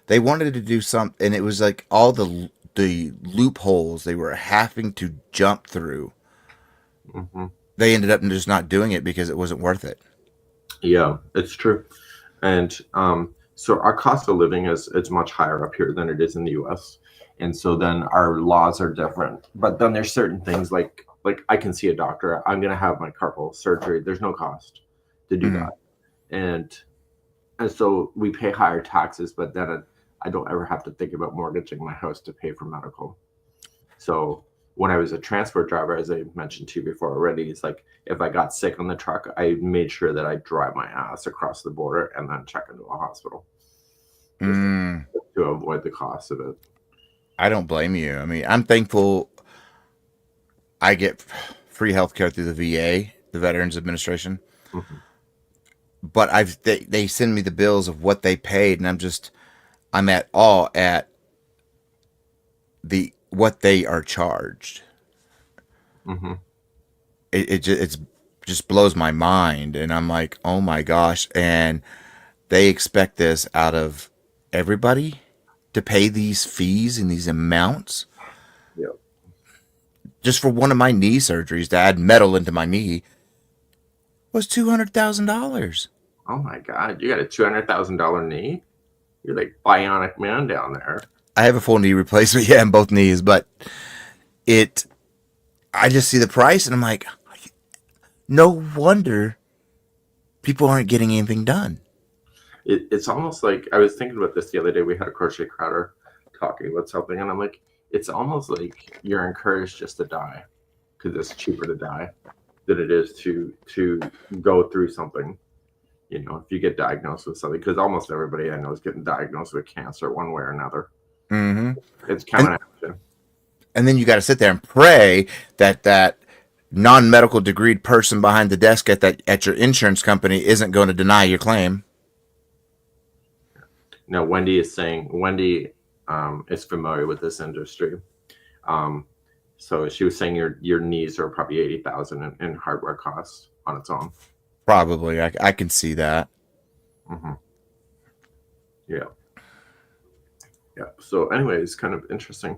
They wanted to do something, and it was like all the loopholes they were having to jump through. Hmm. They ended up just not doing it because it wasn't worth it. Yeah, it's true. And so our cost of living is much higher up here than it is in the US. And so then our laws are different. But then there's certain things like I can see a doctor. I'm gonna have my carpal surgery. There's no cost to do Mm-hmm. that. And and so we pay higher taxes, but then I don't ever have to think about mortgaging my house to pay for medical. So when I was a transport driver, as I mentioned to you before already, it's like if I got sick on the truck, I made sure that I drive my ass across the border and then check into a hospital just Mm, to avoid the cost of it. I don't blame you. I mean, I'm thankful I get free health care through the VA, the Veterans Administration. Mhm. But they send me the bills of what they paid, and I'm at awe at the what they are charged. Mhm. It's just blows my mind, and I'm like, oh my gosh! And they expect this out of everybody to pay these fees and these amounts Yeah. just for one of my knee surgeries to add metal into my knee was $200,000. Oh my God, you got a $200,000 knee? You're like bionic man down there. I have a full knee replacement, yeah, in both knees, but it I just see the price and I'm like, no wonder people aren't getting anything done. It's almost like I was thinking about this the other day. We had a crochet crowder talking about something, and I'm like, it's almost like you're encouraged just to die because it's cheaper to die than it is to go through something. You know, if you get diagnosed with something, because almost everybody I know is getting diagnosed with cancer one way or another. Mm-hmm. It's And coming at you. and then you got to sit there and pray that that non-medical degreed person behind the desk at your insurance company isn't going to deny your claim. Now, Wendy is saying, Wendy is familiar with this industry. Um, so she was saying your knees are probably 80,000 in hardware costs on its own. Probably. I can see that. Mm-hmm. Yeah. Yeah. So, anyways, kind of interesting.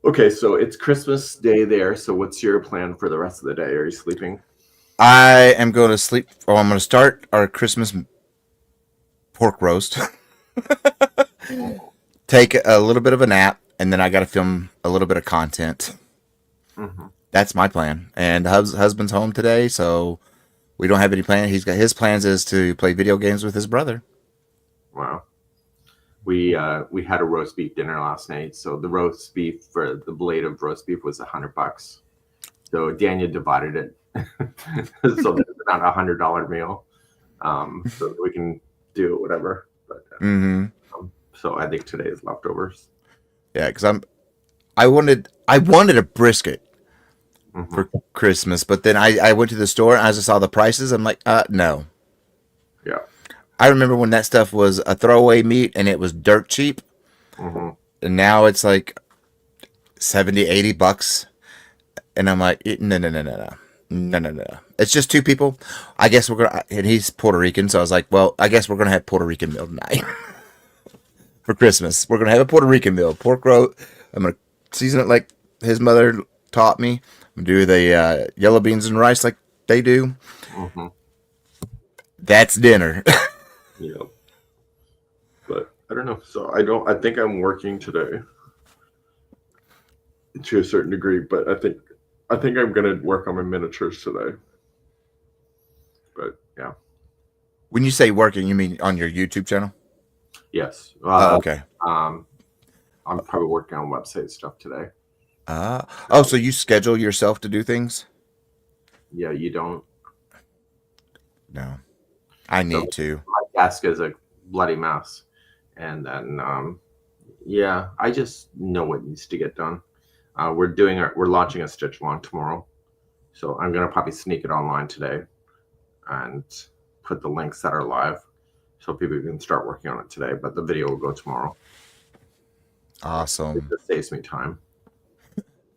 Okay, so it's Christmas Day there. So, what's your plan for the rest of the day? Are you sleeping? I am going to sleep. Oh, I'm going to start our Christmas pork roast. Oh. Take a little bit of a nap, and then I got to film a little bit of content. Mm-hmm. That's my plan. And husband's home today, so we don't have any plan. He's got his plans is to play video games with his brother. Wow. We had a roast beef dinner last night. So the roast beef for the blade of roast beef was $100. So Daniel divided it, so that's about $100 meal. So that we can do whatever. But Mm-hmm. so I think today is leftovers. Yeah, because I wanted a brisket Mm-hmm. for Christmas, but then I went to the store and I just saw the prices. I'm like, no. Yeah. I remember when that stuff was a throwaway meat and it was dirt cheap, Mm-hmm. and now it's like 70, $80. And I'm like, no, no, no, no, no. No, no, no. It's just two people. I guess we're gonna, and he's Puerto Rican, so I was like, well, I guess we're gonna have Puerto Rican meal tonight for Christmas. We're gonna have a Puerto Rican meal, pork roast. I'm gonna season it like his mother taught me. I'm gonna do the yellow beans and rice like they do. Mm-hmm. That's dinner. Yeah. But I don't know. So I think I'm working today to a certain degree, but I think I'm gonna work on my miniatures today. But yeah. When you say working, you mean on your YouTube channel? Yes. Oh, okay. I'm probably working on website stuff today. So you schedule yourself to do things? Yeah, you don't. No, I So need to. my desk is a bloody mess, and then yeah, I just know what needs to get done. We're launching a stitch along tomorrow, so I'm gonna probably sneak it online today and put the links that are live so people can start working on it today. But the video will go tomorrow. It Awesome. just saves me time.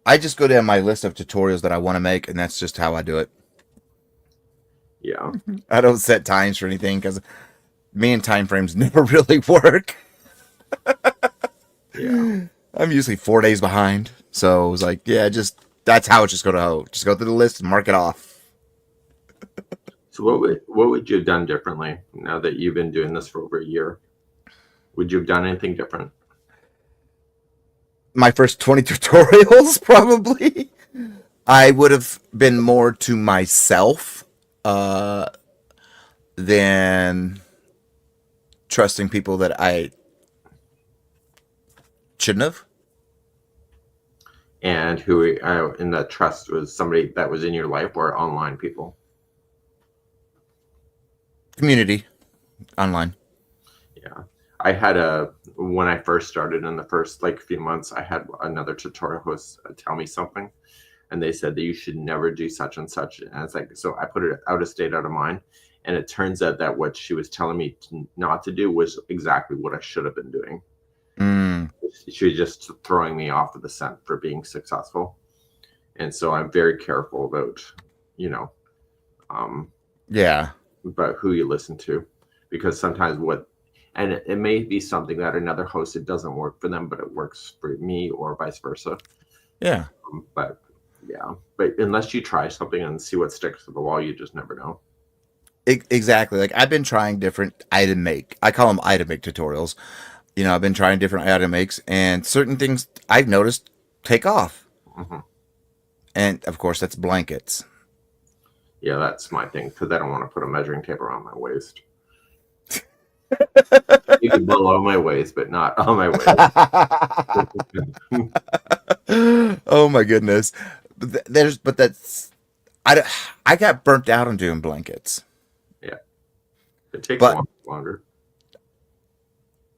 I just go down my list of tutorials that I want to make, and that's just how I do it. Yeah. I don't set times for anything because me and time frames never really work. Yeah. I'm usually 4 days behind, so it was like, yeah, just that's how it's just going to go. Just go through the list and mark it off. So what would you have done differently now that you've been doing this for over a year? Would you have done anything different? My first 20 tutorials, probably. I would have been more to myself than trusting people that I shouldn't have. And who in that trust was somebody that was in your life or online people? Community online. Yeah. I had when I first started in the first like few months, I had another tutorial host tell me something, and they said that you should never do such and such. And it's like, so I put it out of state, out of mind. And it turns out that what she was telling me not to do was exactly what I should have been doing. Mm. She was just throwing me off of the scent for being successful. And so I'm very careful about, you know, Yeah. about who you listen to, because sometimes and it may be something that another host, it doesn't work for them, but it works for me or vice versa. Yeah. But yeah, but unless you try something and see what sticks to the wall, you just never know. Exactly. Like I've been trying different item make. I call them item make tutorials. You know, I've been trying different item makes, and certain things I've noticed take off. Mm-hmm. And of course, that's blankets. Yeah, that's my thing, because I don't want to put a measuring tape around my waist. You can below my waist, but not on my waist. Oh my goodness. But that's I got burnt out on doing blankets. Yeah, it takes But longer.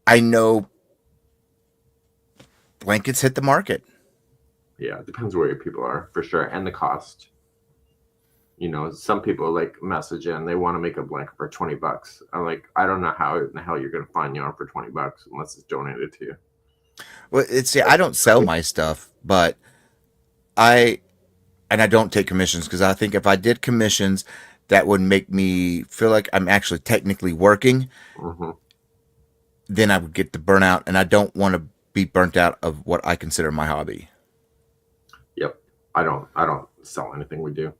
I know blankets hit the market. Yeah, it depends where your people are for sure, and the cost. You know, some people like message in, they want to make a blanket for $20. I'm like, I don't know how in the hell you're going to find yarn for $20 unless it's donated to you. Well, it's I don't sell my stuff, but I and I don't take commissions because I think if I did commissions, that would make me feel like I'm actually technically working. Hmm. Then I would get the burnout, and I don't want to be burnt out of what I consider my hobby. Yep. I don't sell anything we do.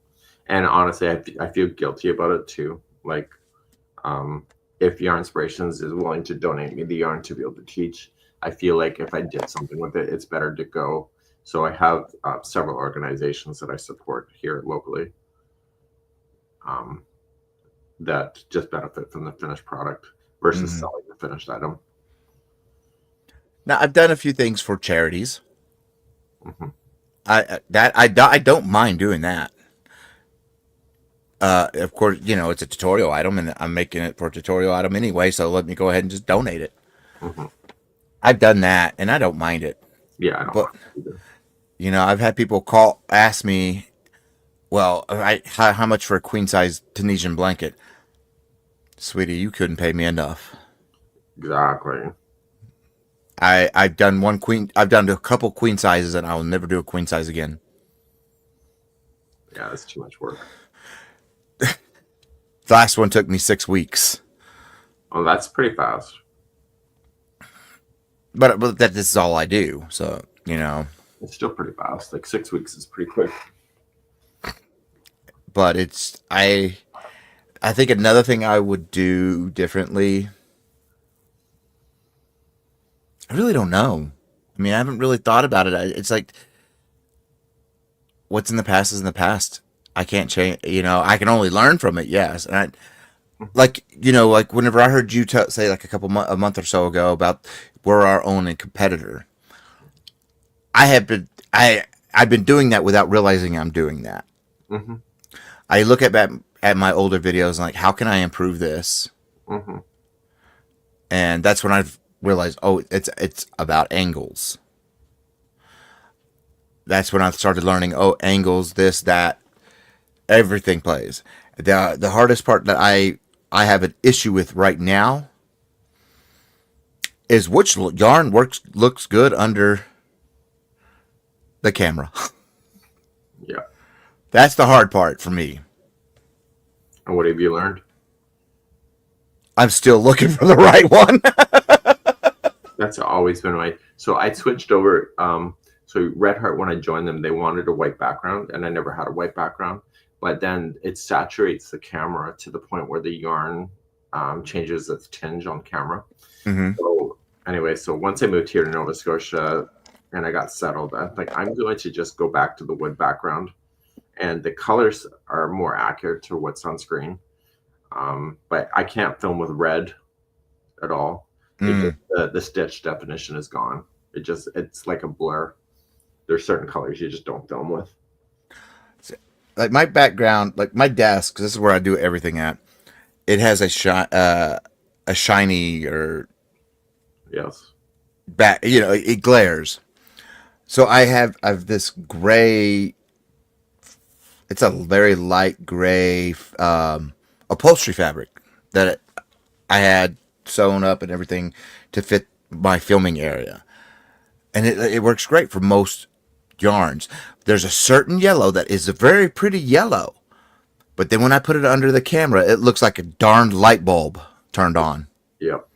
And honestly, I feel guilty about it too. Like, um, if Yarn Inspirations is willing to donate me the yarn to be able to teach, I feel like if I did something with it, it's better to go. So I have several organizations that I support here locally, um, that just benefit from the finished product versus Hmm. selling the finished item. Now I've done a few things for charities. Hmm. I don't mind doing that. Of course, it's a tutorial item, and I'm making it for a tutorial item anyway. So let me go ahead and just donate it. Hmm. I've done that, and I don't mind it. Yeah, I don't But mind either. I've had people ask me, well, how much for a queen size Tunisian blanket, sweetie? You couldn't pay me enough. Exactly. I've done one queen. I've done a couple queen sizes, and I will never do a queen size again. Yeah, that's too much work. The last one took me 6 weeks, Oh, that's pretty fast. but that this is all I do. So It's still pretty fast. Like 6 weeks is pretty quick. but I think another thing I would do differently. I really don't know. I mean, I haven't really thought about it. It's like what's in the past is in the past. I can't change. I can only learn from it. Yes, and like whenever I heard you say like a month or so ago about we're our own competitor, I have been I've been doing that without realizing I'm doing that. Hmm. I look at my older videos and like how can I improve this, Hmm. and that's when I've realized it's about angles. That's when I started learning angles, this, that, everything plays. The hardest part that I have an issue with right now is which yarn looks good under the camera. Yeah. That's the hard part for me. And what have you learned? I'm still looking for the right one. That's always been my. So I switched over. So Red Heart, when I joined them, they wanted a white background, and I never had a white background. But then it saturates the camera to the point where the yarn changes its tinge on camera. Hmm. So anyway, so once I moved here to Nova Scotia and I got settled, I think I'm going to just go back to the wood background, and the colors are more accurate to what's on screen. But I can't film with red at all. It just, Mm. the stitch definition is gone. It's like a blur. There's certain colors you just don't film with. Like my background, like my desk, 'cause this is where I do everything at. It has a shiny or Yes. back. It glares. So I have this gray. It's a very light gray upholstery fabric that I had sewn up and everything to fit my filming area, and it works great for most yarns. There's a certain yellow that is a very pretty yellow, but then when I put it under the camera, it looks like a darned light bulb turned on. Yep.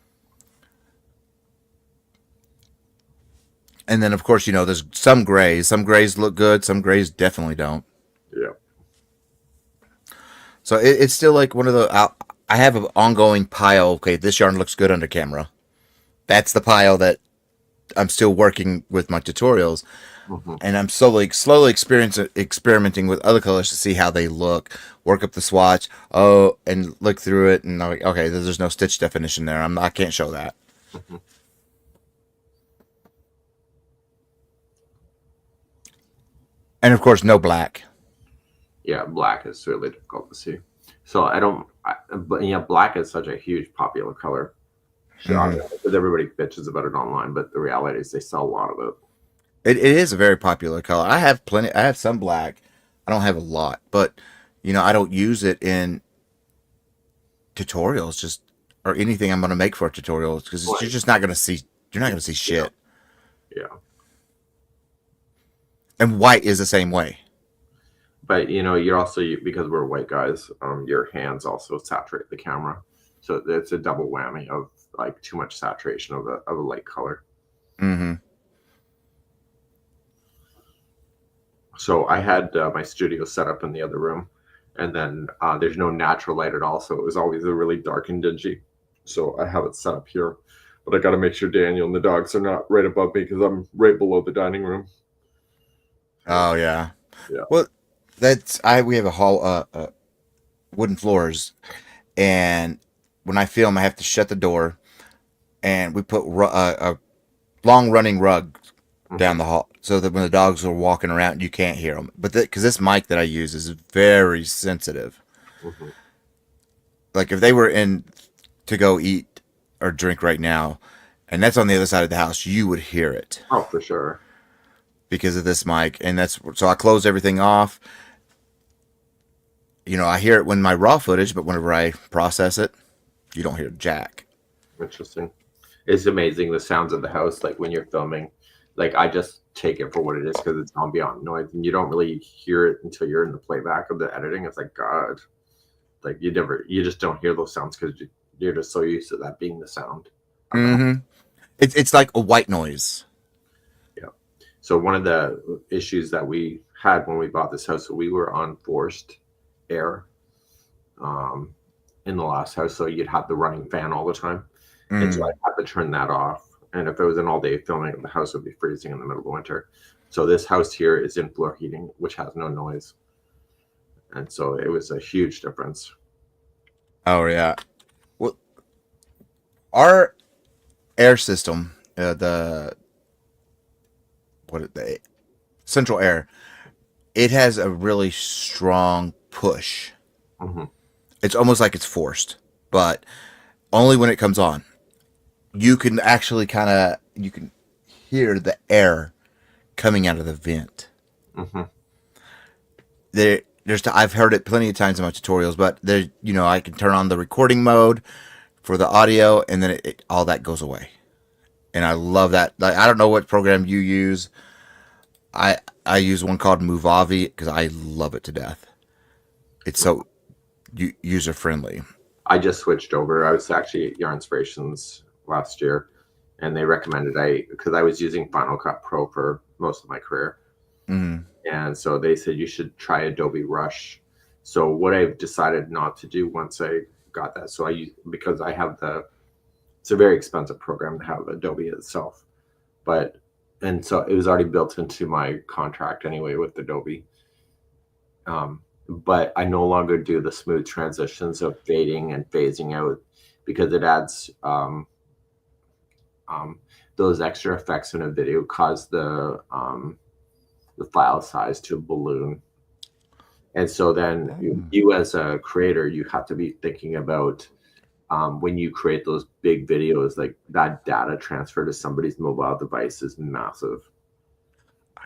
And then of course, there's some grays. Some grays look good. Some grays definitely don't. Yep. So it's still like one of the. I have an ongoing pile. Okay, this yarn looks good under camera. That's the pile that I'm still working with my tutorials, Hmm. and I'm slowly experimenting with other colors to see how they look. Work up the swatch. And look through it, and I'm like, okay, there's no stitch definition there. I can't show that. Hmm. And of course, no black. Yeah, black is really difficult to see. So I don't. But yeah, black is such a huge popular color. So Hmm. because everybody bitches about it online, but the reality is they sell a lot of it. It is a very popular color. I have plenty. I have some black. I don't have a lot, but I don't use it in tutorials, just or anything I'm going to make for a tutorial, because you're Like, just not going to see. You're not going to see yeah, shit. yeah. And white is the same way. But you're also, because we're white guys, your hands also saturate the camera, so it's a double whammy of like too much saturation of a light color. Mm-hmm. So I had my studio set up in the other room, and then there's no natural light at all, so it was always a really dark and dingy. So I have it set up here, but I got to make sure Daniel and the dogs are not right above me because I'm right below the dining room. So, Oh yeah. yeah. Well, we have a hall, wooden floors, and when I film, I have to shut the door, and we put a long running rug down Hmm. the hall so that when the dogs are walking around, you can't hear them. But because this mic that I use is very sensitive, Hmm. like if they were in to go eat or drink right now, and that's on the other side of the house, you would hear it Oh, for sure. because of this mic. And that's so I close everything off. I hear it when my raw footage, but whenever I process it, you don't hear jack. Interesting. It's amazing the sounds of the house, like when you're filming. Like I just take it for what it is because it's ambient noise, and you don't really hear it until you're in the playback of the editing. It's like God, like you just don't hear those sounds because you're just so used to that being the sound of the house. Mm-hmm. It's like a white noise. Yeah. So one of the issues that we had when we bought this house, so we were on forced air um, in the last house, so you'd have the running fan all the time. And so I Mm. had to turn that off. And if it was an all day filming, the house would be freezing in the middle of winter. So this house here is in floor heating, which has no noise. And so it was a huge difference. Oh yeah. Well, our air system, the central air, it has a really strong push. Hmm. It's almost like it's forced, but only when it comes on. You can actually you can hear the air coming out of the vent. Hmm. I've heard it plenty of times in my tutorials, but I can turn on the recording mode for the audio, and then all that goes away. And I love that. Like, I don't know what program you use. I use one called Movavi because I love it to death. It's so user friendly. I just switched over. I was actually at Yarn Inspirations last year, and they recommended because I was using Final Cut Pro for most of my career. Mm. And so they said you should try Adobe Rush. So what I've decided not to do once I got that, so I use, because I have it's a very expensive program to have Adobe itself, but and so it was already built into my contract anyway with Adobe. But I no longer do the smooth transitions of fading and phasing out because it adds um, those extra effects in a video cause the file size to balloon. And so then you as a creator, you have to be thinking about when you create those big videos, like that data transfer to somebody's mobile device is massive.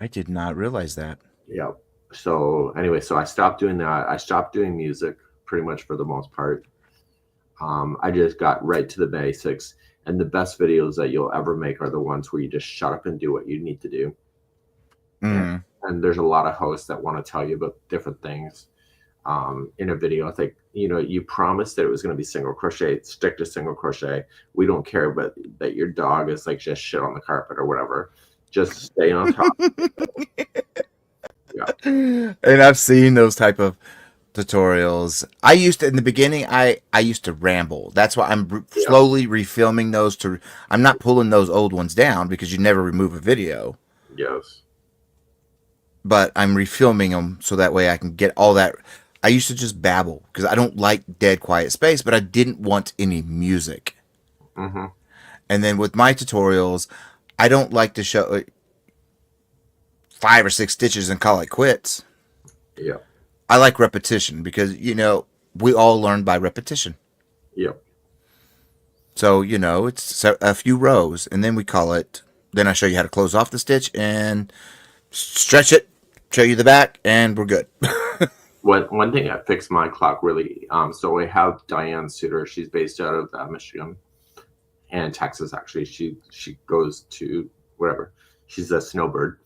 I did not realize that. Yeah. So anyway, so I stopped doing that. I stopped doing music pretty much for the most part. I just got right to the basics. And the best videos that you'll ever make are the ones where you just shut up and do what you need to do. And, Mm. and there's a lot of hosts that want to tell you about different things in a video. I think, you promised that it was going to be single crochet, stick to single crochet. We don't care but that your dog is like just shit on the carpet or whatever. Just stay on top. Yeah. And I've seen those type of tutorials. I used to in the beginning. I used to ramble. That's why I'm Yeah. slowly refilming those. I'm not pulling those old ones down because you never remove a video, Yes. but I'm refilming them so that way I can get all that. I used to just babble because I don't like dead quiet space, but I didn't want any music. Hmm. And then with my tutorials, I don't like to show 5 or 6 stitches and call it quits. Yeah. I like repetition because we all learn by repetition. Yeah. So it's a few rows, and then we call it. Then I show you how to close off the stitch and stretch it, show you the back, and we're good. one thing that fixed my clock really. So I have Diane Suter. She's based out of Michigan and Texas. Actually, she goes to whatever. She's a snowbird.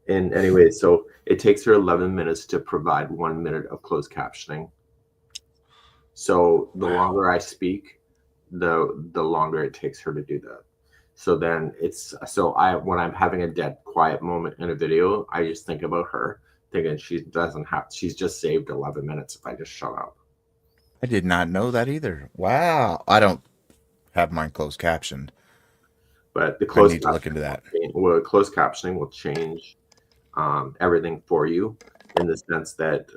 And anyway, so it takes her 11 minutes to provide 1 minute of closed captioning. So the longer I speak, the longer it takes her to do that. So then when I'm having a dead quiet moment in a video, I just think about her, thinking she's just saved 11 minutes if I just shut up. I did not know that either. Wow. I don't have mine closed captioned. But the I need to look into that. closed captioning will change everything for you, in the sense that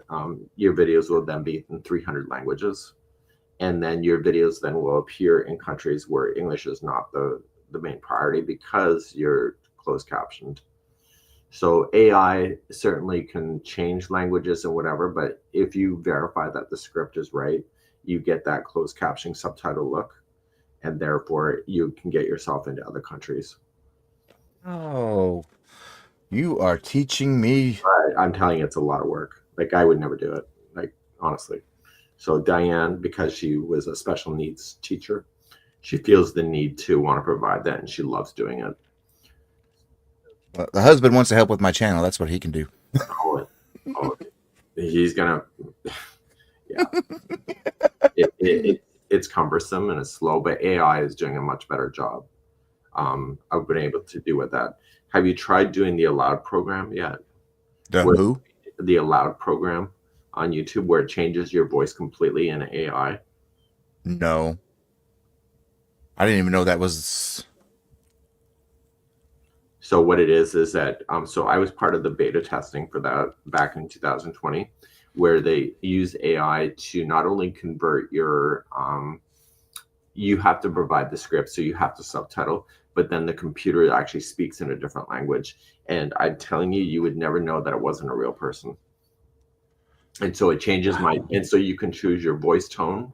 your videos will then be in 300 languages, and then your videos then will appear in countries where English is not the main priority, because you're closed captioned. So AI certainly can change languages and whatever, but if you verify that the script is right, you get that closed captioning subtitle look, and therefore you can get yourself into other countries. Oh, you are teaching me. But I'm telling you, it's a lot of work. Like, I would never do it, like, honestly. So Diane, because she was a special needs teacher, she feels the need to want to provide that, and she loves doing it. The husband wants to help with my channel. That's what he can do. Oh, oh, he's gonna, yeah. It's cumbersome and it's slow, but AI is doing a much better job. I've been able to do with that. Have you tried doing the Allowed program yet? Who? The Allowed program on YouTube, where it changes your voice completely in AI. No. I didn't even know that was. So what it is that so I was part of the beta testing for that back in 2020, where they use AI to not only convert your you have to provide the script, so you have to subtitle, but then the computer actually speaks in a different language. And I'm telling you, you would never know that it wasn't a real person. And so it changes and so you can choose your voice tone,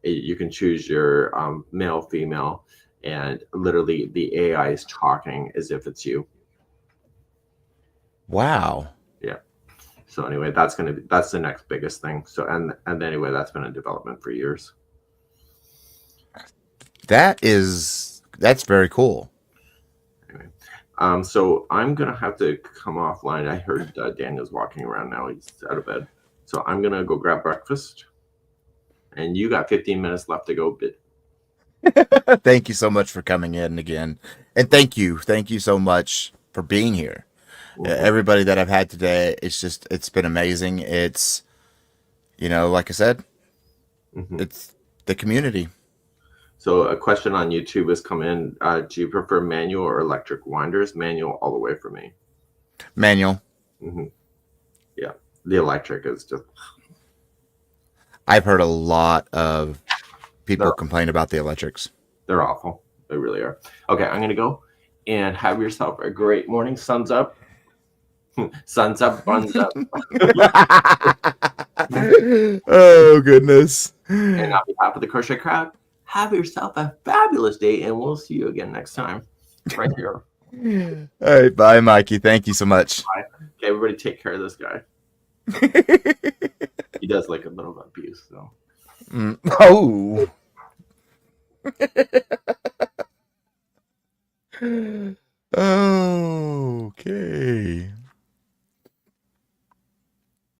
you can choose your male, female, and literally the AI is talking as if it's you. Wow. Yeah. So anyway, that's the next biggest thing. So and anyway, that's been in development for years. That's very cool. Anyway, so I'm gonna have to come offline. I heard Daniel's walking around now. He's out of bed. So I'm gonna go grab breakfast. And you got 15 minutes left to go. Thank you so much for coming in again. And thank you so much for being here. Everybody that I've had today, it's been amazing. It's, like I said, it's the community. So a question on YouTube has come in. Do you prefer manual or electric winders? Manual all the way for me. Manual. Yeah, the electric is just. I've heard a lot of people complain about the electrics. They're awful. They really are. Okay, I'm gonna go and have yourself a great morning. Sun's up. Sun's up, buns up. Oh goodness. And on behalf of the Crochet Crowd, have yourself a fabulous day, and we'll see you again next time, right here. All right, bye, Mikey. Thank you so much. Bye. Okay, everybody, take care of this guy. He does like a little abuse, though. Oh. Okay.